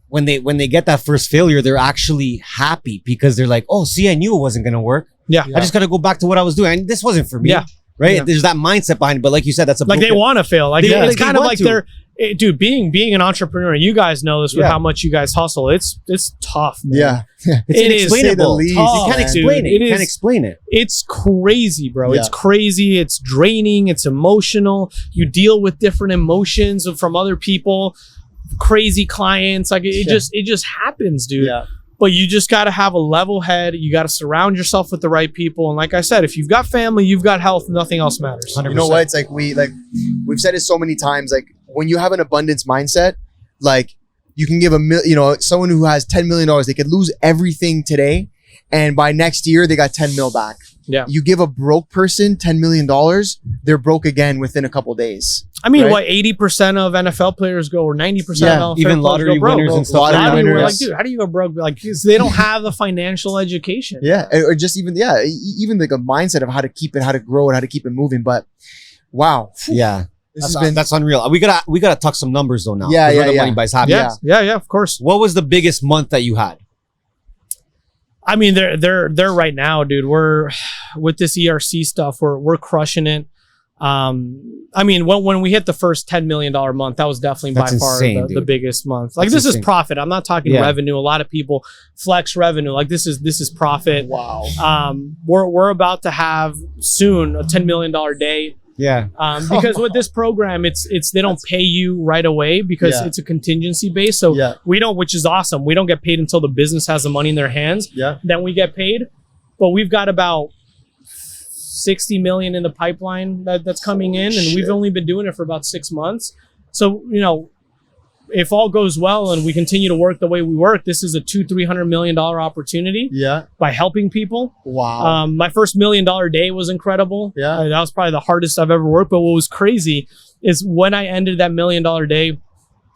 when they get that first failure, they're actually happy because they're like, oh, see, I knew it wasn't going to work. Yeah. I just got to go back to what I was doing. And this wasn't for me. Yeah. Right? Yeah. There's that mindset behind it. But like you said, that's a like they want to fail. Like, it's kind of like they're, dude, being an entrepreneur, you guys know this with how much you guys hustle. It's tough, man. Yeah. It's inexplainable. You can't explain it. You can't explain it. It's crazy, bro. Yeah. It's crazy. It's draining. It's emotional. You deal with different emotions from other people, crazy clients. Like, it just happens, dude. Yeah. But you just got to have a level head. You got to surround yourself with the right people. And like I said, if you've got family, you've got health, nothing else matters. 100%. You know what? It's like we've said it so many times. Like, when you have an abundance mindset, like, you can give someone who has $10 million, they could lose everything today, and by next year they got 10 mil back. Yeah. You give a broke person $10 million, they're broke again within a couple days. I mean, what, 80% of NFL players go, or 90% of NFL even lottery winners and stuff. Lottery winners. Like, dude, how do you go broke? Like, they don't have the financial education. Yeah, or just even like a mindset of how to keep it, how to grow it, how to keep it moving. But wow, yeah, that's unreal. We gotta talk some numbers though now. Yeah. Money buys happiness. Yeah, of course. What was the biggest month that you had? I mean, they're right now, dude. We're with this ERC stuff. We're crushing it. I mean, when we hit the first $10 million month, that was definitely by far the biggest month. Like, this is profit. I'm not talking revenue. A lot of people flex revenue. Like, this is profit. Wow. We're about to have soon a $10 million day. Yeah. Because with this program, it's they don't pay you right away because it's a contingency base. So we don't, which is awesome. We don't get paid until the business has the money in their hands. Yeah. Then we get paid. But we've got about 60 million in the pipeline that's coming in, and we've only been doing it for about 6 months. So, if all goes well and we continue to work the way we work, this is a $200-300 million opportunity. Yeah. By helping people. Wow. My first $1 million day was incredible. Yeah. That was probably the hardest I've ever worked. But what was crazy is when I ended that $1 million day,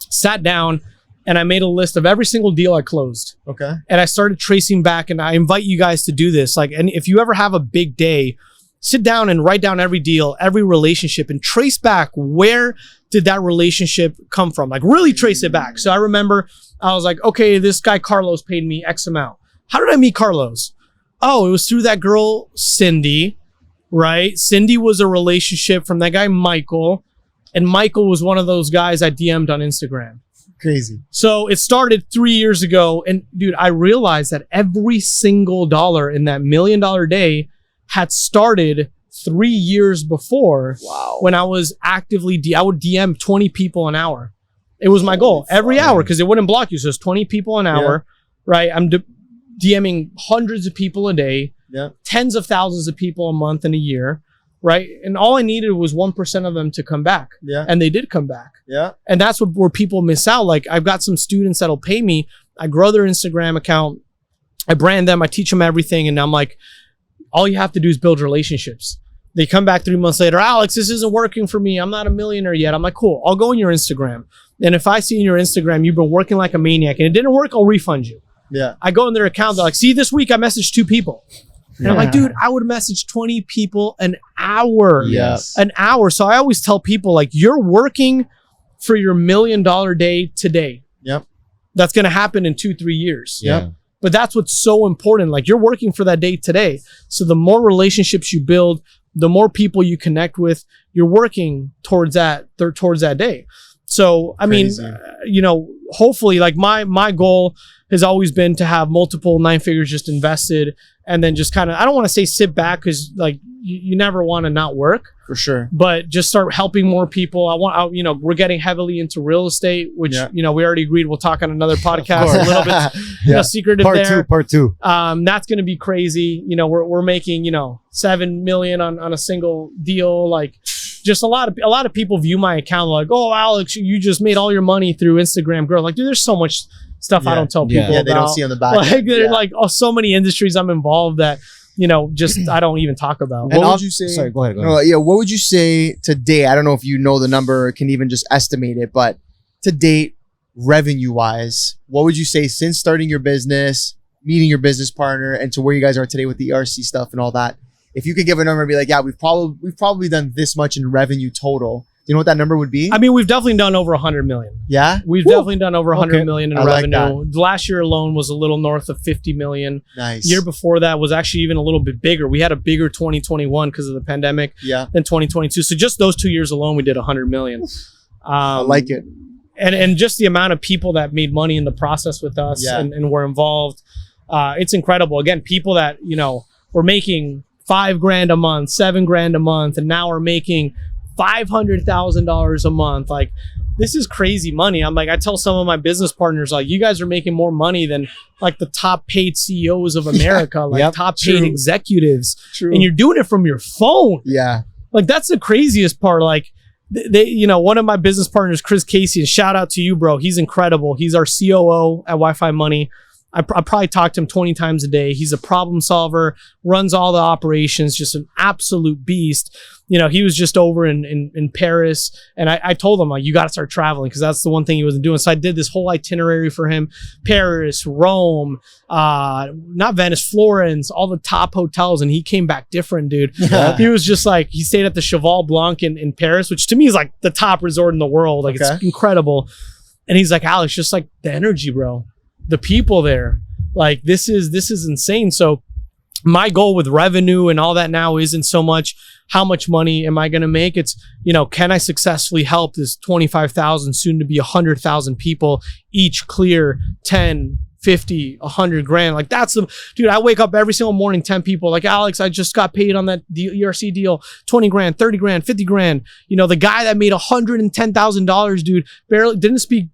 sat down and I made a list of every single deal I closed. Okay. And I started tracing back, and I invite you guys to do this. Like, and if you ever have a big day, sit down and write down every deal, every relationship, and trace back where did that relationship come from? Like really trace it back. So I remember I was like, okay, this guy Carlos paid me X amount. How did I meet Carlos? Oh, it was through that girl, Cindy, right? Cindy was a relationship from that guy, Michael. And Michael was one of those guys I DM'd on Instagram. Crazy. So it started 3 years ago. And dude, I realized that every single dollar in that $1 million day had started 3 years before. Wow. When I was actively, I would DM 20 people an hour. It was my goal every hour because it wouldn't block you. So it's 20 people an hour, right? I'm DMing hundreds of people a day, tens of thousands of people a month and a year. Right. And all I needed was 1% of them to come back. Yeah. And they did come back. Yeah. And that's where people miss out. Like I've got some students that'll pay me. I grow their Instagram account. I brand them. I teach them everything. And I'm like, all you have to do is build relationships. They come back 3 months later. Alex, this isn't working for me. I'm not a millionaire yet. I'm like, cool. I'll go on your Instagram. And if I see in your Instagram, you've been working like a maniac and it didn't work, I'll refund you. Yeah. I go in their account. They're like, see, this week I messaged 2 people. And I'm like, dude, I would message 20 people an hour. Yes. An hour. So I always tell people, like, you're working for your $1 million day today. Yep. That's going to happen in 2-3 years. Yep. But that's what's so important. Like, you're working for that day today. So the more relationships you build, the more people you connect with, you're working towards that day. So, I mean, hopefully, like my goal has always been to have multiple 9 figures just invested and then just kind of, I don't want to say sit back because like you never want to not work. For sure. But just start helping more people. We're getting heavily into real estate, which, we already agreed we'll talk on another podcast a little bit, secretive there. Part two. That's going to be crazy. We're making, $7 million on a single deal. Like just a lot of people view my account like, oh, Alex, you just made all your money through Instagram Growth. Like, dude, there's so much stuff I don't tell people about. They don't see on the back. Like, like so many industries I'm involved that, just I don't even talk about. And what would you say? Sorry, go ahead. What would you say today? I don't know if you know the number or can even just estimate it, but to date, revenue wise, what would you say since starting your business, meeting your business partner, and to where you guys are today with the ERC stuff and all that? If you could give a number and be like, yeah, we've probably done this much in revenue total. Do you know what that number would be? I mean, we've definitely done over 100 million. Yeah? We've definitely done over 100 million in revenue. Like Last year alone was a little north of 50 million. Nice. Year before that was actually even a little bit bigger. We had a bigger 2021 because of the pandemic than 2022. So just those 2 years alone, we did 100 million. I like it. And just the amount of people that made money in the process with us and were involved, it's incredible. Again, people that, were making $5,000 a month, $7,000 a month, and now are making $500,000 a month. Like, this is crazy money. I'm like, I tell some of my business partners, like, you guys are making more money than like the top paid CEOs of America, top paid executives. True. And you're doing it from your phone. Yeah. Like, that's the craziest part. Like, they, one of my business partners, Chris Casey, and shout out to you, bro. He's incredible. He's our COO at Wi-Fi Money. I probably talk to him 20 times a day. He's a problem solver, runs all the operations, just an absolute beast. He was just over in Paris, and I told him, like, you got to start traveling because that's the one thing he wasn't doing. So I did this whole itinerary for him: Paris, Rome, not Venice, Florence, all the top hotels, and he came back different, dude. Yeah. He was just like, he stayed at the Cheval Blanc in Paris, which to me is like the top resort in the world. Like, it's incredible. And he's like, Alex, just like the energy, bro. The people there, like, this is insane. So my goal with revenue and all that now isn't so much how much money am I going to make. It's, can I successfully help this 25,000 soon to be 100,000 people each clear 10, 50, 100 grand. Like, that's the dude. I wake up every single morning, 10 people like, Alex, I just got paid on that ERC deal, 20 grand, 30 grand, 50 grand. The guy that made $110,000, dude, didn't speak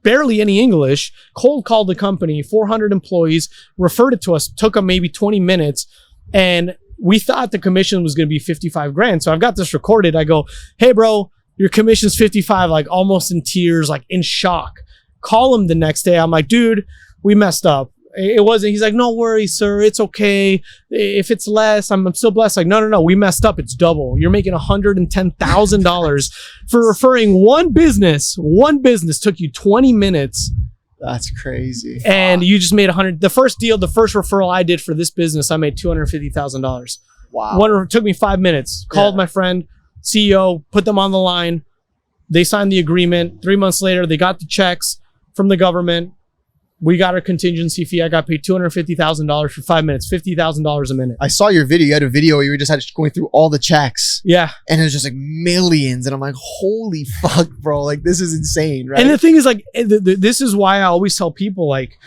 barely any English, cold called the company, 400 employees, referred it to us, took them maybe 20 minutes. And we thought the commission was going to be 55 grand. So I've got this recorded. I go, hey bro, your commission's 55, like almost in tears, like in shock. Call him the next day. I'm like, dude, we messed up. It wasn't, he's like, no worries, sir. It's okay. If it's less, I'm still blessed. Like, no. We messed up. It's double. You're making $110,000 for referring one business. One business took you 20 minutes. That's crazy. And you just made 100. The first deal, the first referral I did for this business, I made $250,000. Wow. One took me 5 minutes. Called my friend, CEO, put them on the line. They signed the agreement. 3 months later, they got the checks from the government. We got our contingency fee. I got paid $250,000 for 5 minutes, $50,000 a minute. I saw your video. You had a video where you were just going through all the checks. Yeah. And it was just like millions. And I'm like, holy fuck, bro. Like, this is insane, right? And the thing is, like, this is why I always tell people, like,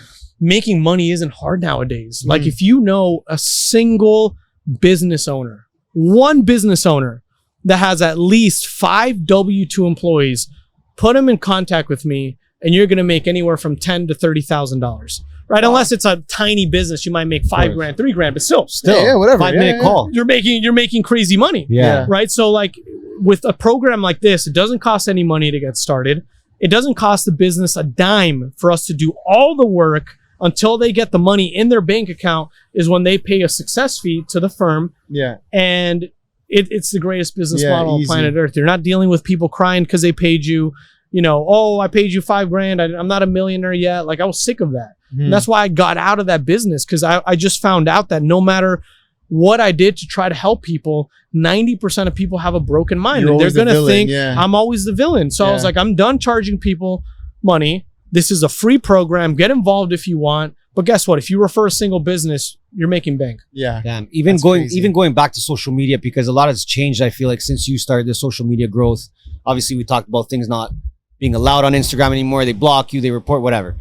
making money isn't hard nowadays. Like, if you know a single business owner, one business owner that has at least 5 W-2 employees, put them in contact with me, and you're going to make anywhere from $10,000 to $30,000, right? Wow. Unless it's a tiny business, you might make $5,000, $3,000, but still, yeah, whatever. 5-minute call. You're making crazy money, Yeah. right? So, like, with a program like this, it doesn't cost any money to get started. It doesn't cost the business a dime for us to do all the work until they get the money in their bank account. Is when they pay a success fee to the firm. Yeah. And it's the greatest business model easy. on planet Earth. You're not dealing with people crying because they paid you. You know, oh, I paid you $5,000. I'm not a millionaire yet. Like, I was sick of that. And that's why I got out of that business, because I just found out that no matter what I did to try to help people, 90% of people have a broken mind. You're And they're always the going to villain, think yeah. I'm always the villain. So I was like, I'm done charging people money. This is a free program. Get involved if you want. But guess what? If you refer a single business, you're making bank. Yeah. Damn. Even going back to social media, because a lot has changed, I feel like, since you started the social media growth. Obviously, we talked about things not being allowed on Instagram anymore. They block you, they report, whatever.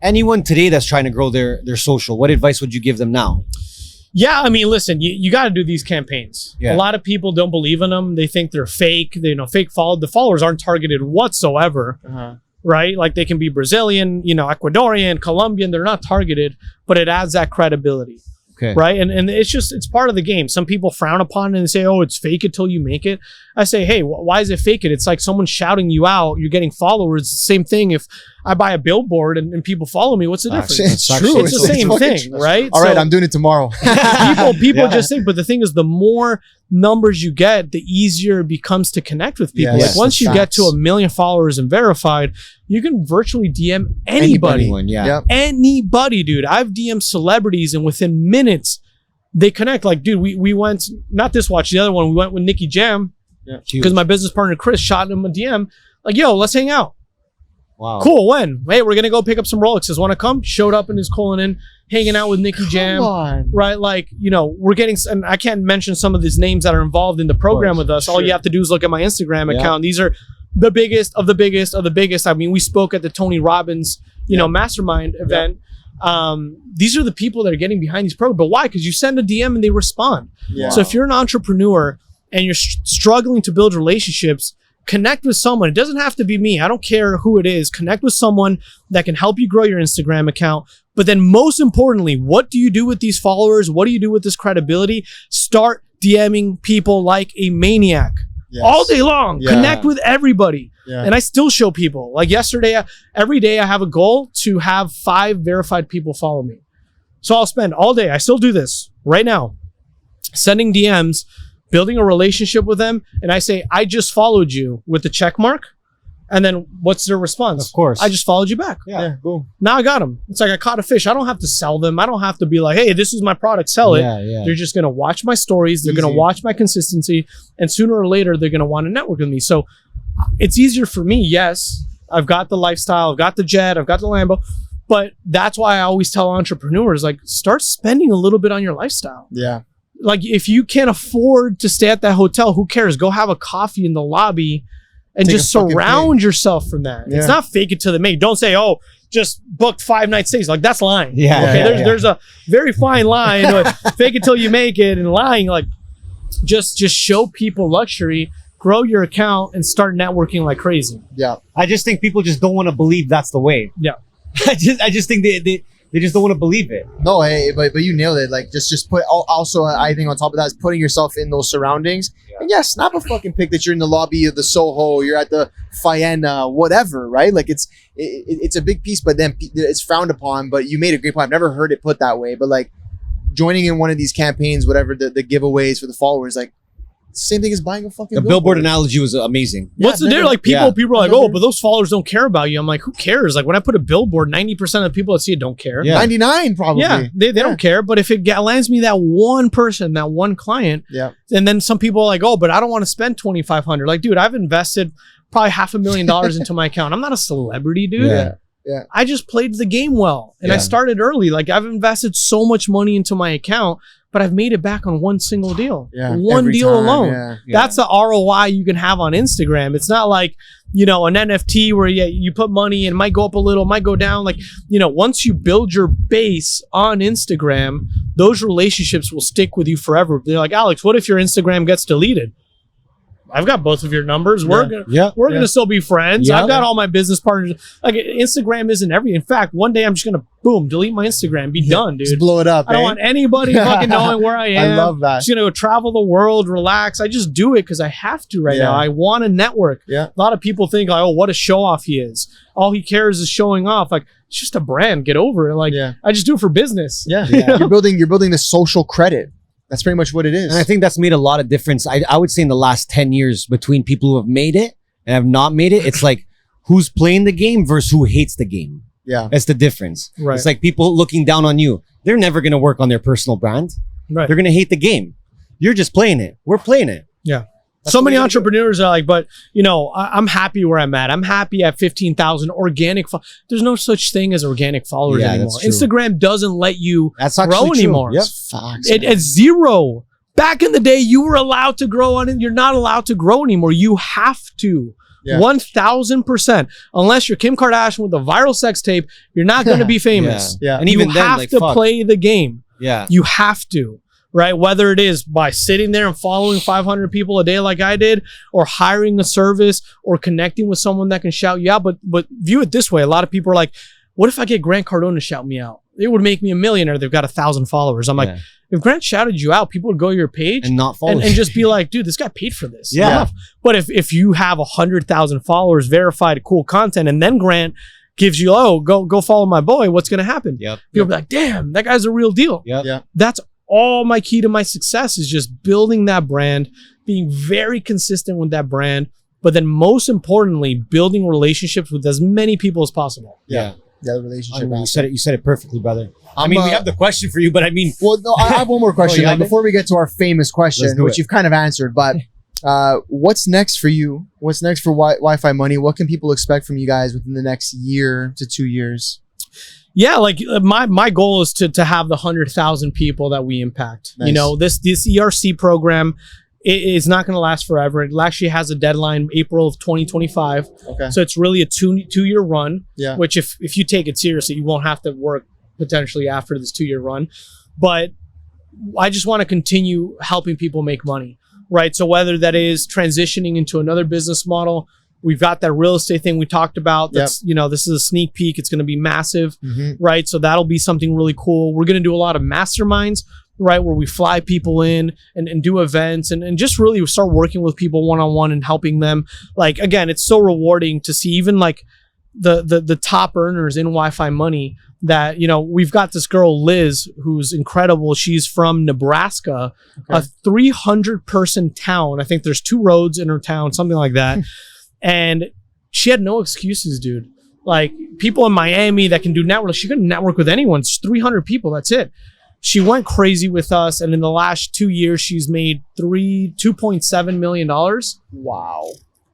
Anyone today that's trying to grow their social, what advice would you give them now? Yeah, I mean, listen, you got to do these campaigns. Yeah. A lot of people don't believe in them. They think they're fake. They fake follow. The followers aren't targeted whatsoever, right? Like, they can be Brazilian, Ecuadorian, Colombian. They're not targeted, but it adds that credibility. Okay. Right. And it's part of the game. Some people frown upon it and say, oh, it's fake it till you make it. I say, hey, why is it fake it? It's like someone shouting you out. You're getting followers. Same thing. If I buy a billboard and people follow me, what's the difference? It's true. It's the same thing, right? All right, I'm doing it tomorrow. People just think, but the thing is, the more numbers you get, the easier it becomes to connect with people. Yes, like, once you get to 1 million followers and verified, you can virtually DM anybody. Anyone, yeah. Yep. Anybody, dude. I've DM'd celebrities, and within minutes they connect. Like, dude, we went, not this watch, the other one, we went with Nicky Jam, because my business partner Chris shot him a DM, like, yo, let's hang out. Wow. Cool. When? Hey, we're gonna go pick up some Rolexes. Want to come? Showed up in his Cullinan, hanging out with Nicky Jam. Right? Like, we're getting, and I can't mention some of these names that are involved in the program with us. All you have to do is look at my Instagram account. These are the biggest of the biggest of the biggest. I mean, we spoke at the Tony Robbins, mastermind event. These are the people that are getting behind these programs. But why? Because you send a DM and they respond. So if you're an entrepreneur and you're struggling to build relationships, connect with someone. It doesn't have to be me. I don't care who it is. Connect with someone that can help you grow your Instagram account. But then most importantly, what do you do with these followers? What do you do with this credibility? Start DMing people like a maniac. All day long. Connect with everybody. And I still show people. Like yesterday, every day I have a goal to have 5 verified people follow me. So I'll spend all day. I still do this right now, sending DMs, building a relationship with them. And I say, I just followed you, with the check mark. And then what's their response? Of course. I just followed you back. Yeah, boom. Now I got them. It's like I caught a fish. I don't have to sell them. I don't have to be like, hey, this is my product, sell it. They're just going to watch my stories. They're going to watch my consistency. And sooner or later, they're going to want to network with me. So it's easier for me. Yes, I've got the lifestyle. I've got the jet. I've got the Lambo. But that's why I always tell entrepreneurs, like, start spending a little bit on your lifestyle. Yeah. Like, if you can't afford to stay at that hotel, who cares? Go have a coffee in the lobby and Take just a fucking surround yourself from that. Yeah. It's not fake it till they make. Don't say, oh, just booked 5-night stays. Like, that's lying. There's a very fine line. Fake it till you make it, and lying. Like, just show people luxury, grow your account, and start networking like crazy. Yeah. I just think people just don't want to believe that's the way. Yeah. I just think they just don't want to believe it. No, hey, but you nailed it. Like, just put. Also, I think on top of that is putting yourself in those surroundings. And snap a fucking pic that you're in the lobby of the Soho, you're at the Faena, whatever, right? Like, it's a big piece, but then it's frowned upon. But you made a great point. I've never heard it put that way. But like, joining in one of these campaigns, whatever the giveaways for the followers, like, same thing as buying a fucking The billboard analogy was amazing. What's the difference? Like, people are like, oh, but those followers don't care about you. I'm like, who cares? Like, when I put a billboard, 90% of the people that see it don't care. 99 probably. Yeah, they don't care. But if it lands me that one person, that one client, and then some people are like, oh, but I don't want to spend $2,500. Like, dude, I've invested probably $500,000 into my account. I'm not a celebrity, dude. Yeah. I just played the game well, and I started early. Like, I've invested so much money into my account, but I've made it back on one single deal. One Every deal time, alone. That's the ROI you can have on Instagram. It's not like, you know, an NFT where you put money and it might go up a little, might go down. Like, you know, once you build your base on Instagram, those relationships will stick with you forever. They're like, Alex, what if your Instagram gets deleted? I've got both of your numbers. We're gonna still be friends. I've got all my business partners. Like, Instagram isn't everything. In fact, one day I'm just gonna delete my Instagram, be done, dude. Just blow it up. I don't want anybody fucking knowing where I am. I love that. Just gonna go travel the world, relax. I just do it because I have to right now. I want to network. A lot of people think like, oh, what a show off he is. All he cares is showing off. Like, it's just a brand. Get over it. Like, I just do it for business. You're building the social credit. That's pretty much what it is. And I think that's made a lot of difference. I would say in the last 10 years between people who have made it and have not made it, it's like who's playing the game versus who hates the game. That's the difference. It's like people looking down on you. They're never going to work on their personal brand. They're going to hate the game. You're just playing it. We're playing it. That's so many entrepreneurs are like, but you know, I'm happy where I'm at. I'm happy at 15,000 organic. There's no such thing as organic followers anymore. Instagram doesn't let you grow anymore. It's zero. Back in the day, you were allowed to grow on it. You're not allowed to grow anymore. You have to. 1,000%. Unless you're Kim Kardashian with a viral sex tape, you're not going to be famous. And even you have to play the game. You have to. Right? Whether it is by sitting there and following 500 people a day like I did, or hiring a service, or connecting with someone that can shout you out. But view it this way. A lot of people are like, what if I get Grant Cardone to shout me out? It would make me a millionaire. They've got 1,000 followers. I'm like, if Grant shouted you out, people would go to your page and not follow and just be like, dude, this guy paid for this. But if you have 100,000 followers, verified, cool content, and then Grant gives you, go follow my boy, what's going to happen? People be like, damn, that guy's a real deal. That's all my key to my success is just building that brand, being very consistent with that brand, but then most importantly, building relationships with as many people as possible. The relationship. You said it perfectly, brother. I mean, we have the question for you, but I mean, well, no, I have one more question before we get to our famous question, which you've kind of answered. But what's next for you? What's next for Wi-Fi Money? What can people expect from you guys within the next year to 2 years? Yeah, like my goal is to have the 100,000 people that we impact. You know, this ERC program is not going to last forever. It actually has a deadline, April of 2025. So it's really a two-year run. Which if you take it seriously, you won't have to work potentially after this 2-year run. But I just want to continue helping people make money, right? So whether that is transitioning into another business model. We've got that real estate thing we talked about. That's, you know, this is a sneak peek. It's going to be massive, right? So that'll be something really cool. We're going to do a lot of masterminds, right? Where we fly people in and do events and just really start working with people one-on-one and helping them. Like, again, it's so rewarding to see even like the top earners in Wi-Fi Money that, you know, we've got this girl, Liz, who's incredible. She's from Nebraska, a 300-person town. I think there's 2 roads in her town, something like that. And she had no excuses, dude. Like, people in Miami that can do network, she couldn't network with anyone. It's 300 people. That's it. She went crazy with us. And in the last 2 years, she's made $2.7 million. Wow.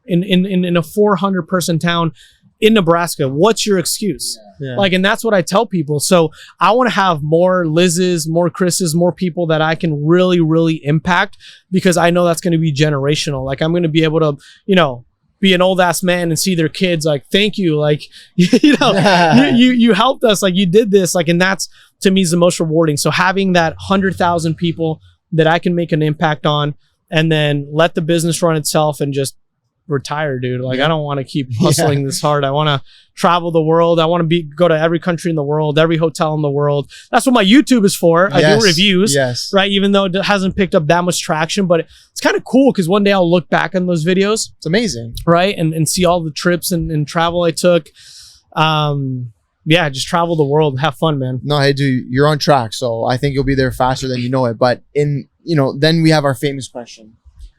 In a 400-person town in Nebraska. What's your excuse? Like, and that's what I tell people. So I want to have more Liz's, more Chris's, more people that I can really, really impact, because I know that's going to be generational. Like, I'm going to be able to, you know, be an old ass man and see their kids like, thank you. Like, you know, you helped us. Like, you did this. Like, and that's, to me, is the most rewarding. So having that 100,000 people that I can make an impact on, and then let the business run itself and just retire, dude. Like, I don't want to keep hustling this hard. I want to travel the world. I want to go to every country in the world, every hotel in the world. That's what my YouTube is for. I do reviews, right? Even though it hasn't picked up that much traction, but it's kind of cool because one day I'll look back on those videos. It's amazing, right? And see all the trips and travel I took. Just travel the world, have fun, man. No, hey, dude, you're on track. So I think you'll be there faster than you know it. But then we have our famous question.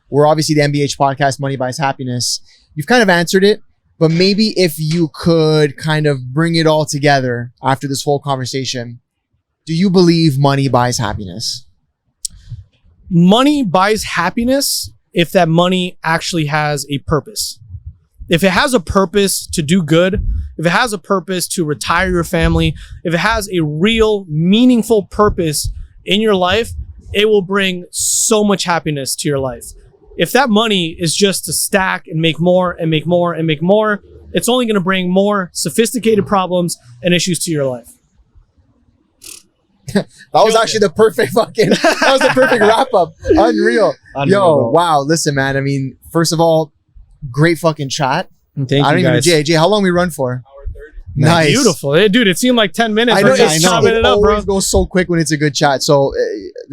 We're obviously the MBH podcast, Money Buys Happiness. You've kind of answered it, but maybe if you could kind of bring it all together after this whole conversation, do you believe money buys happiness? Money buys happiness if that money actually has a purpose. if it has a purpose to do good, if it has a purpose to retire your family, if it has a real meaningful purpose in your life, it will bring so much happiness to your life. If that money is just to stack and make more and make more and make more, it's only going to bring more sophisticated problems and issues to your life. That was actually the perfect wrap up. Unreal. Yo, bro. wow. Listen, man. I mean, first of all, great fucking chat. And thank I don't you even guys. Jay, how long we run for? Nice. Beautiful. Hey, dude, it seemed like 10 minutes. I know, Just chopping it up, bro. always goes so quick when it's a good chat. So,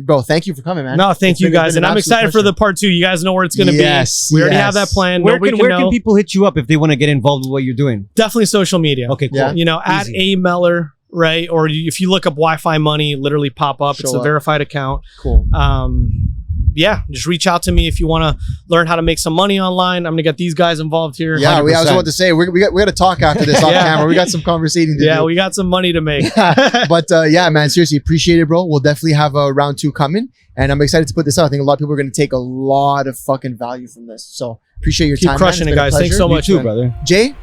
bro, thank you for coming, man. No, thank It's you been- guys. it's been And I'm absolute excited for pleasure. the part 2. You guys know where it's going to Yes, be. We already yes. have that plan. Where Nobody can know. people hit you up if they want to get involved with what you're doing? Definitely social media. Okay, cool. Yeah. You know, at Easy. A Meller, right? Or if you look up Wi-Fi money, literally pop up. It's Show a up. verified account. Cool. Yeah, just reach out to me if you want to learn how to make some money online. I'm gonna get these guys involved here. Yeah, I was 100%. about to say, we got to talk after this off Yeah. camera. We got some conversating to Yeah, do. we got some money to make. But yeah, man, seriously, appreciate it, bro. We'll definitely have a round 2 coming. And I'm excited to put this out. I think a lot of people are going to take a lot of fucking value from this. So appreciate your Keep time. crushing man. it, It's been a guys. Thanks pleasure. so You much, too, man. brother. Jay,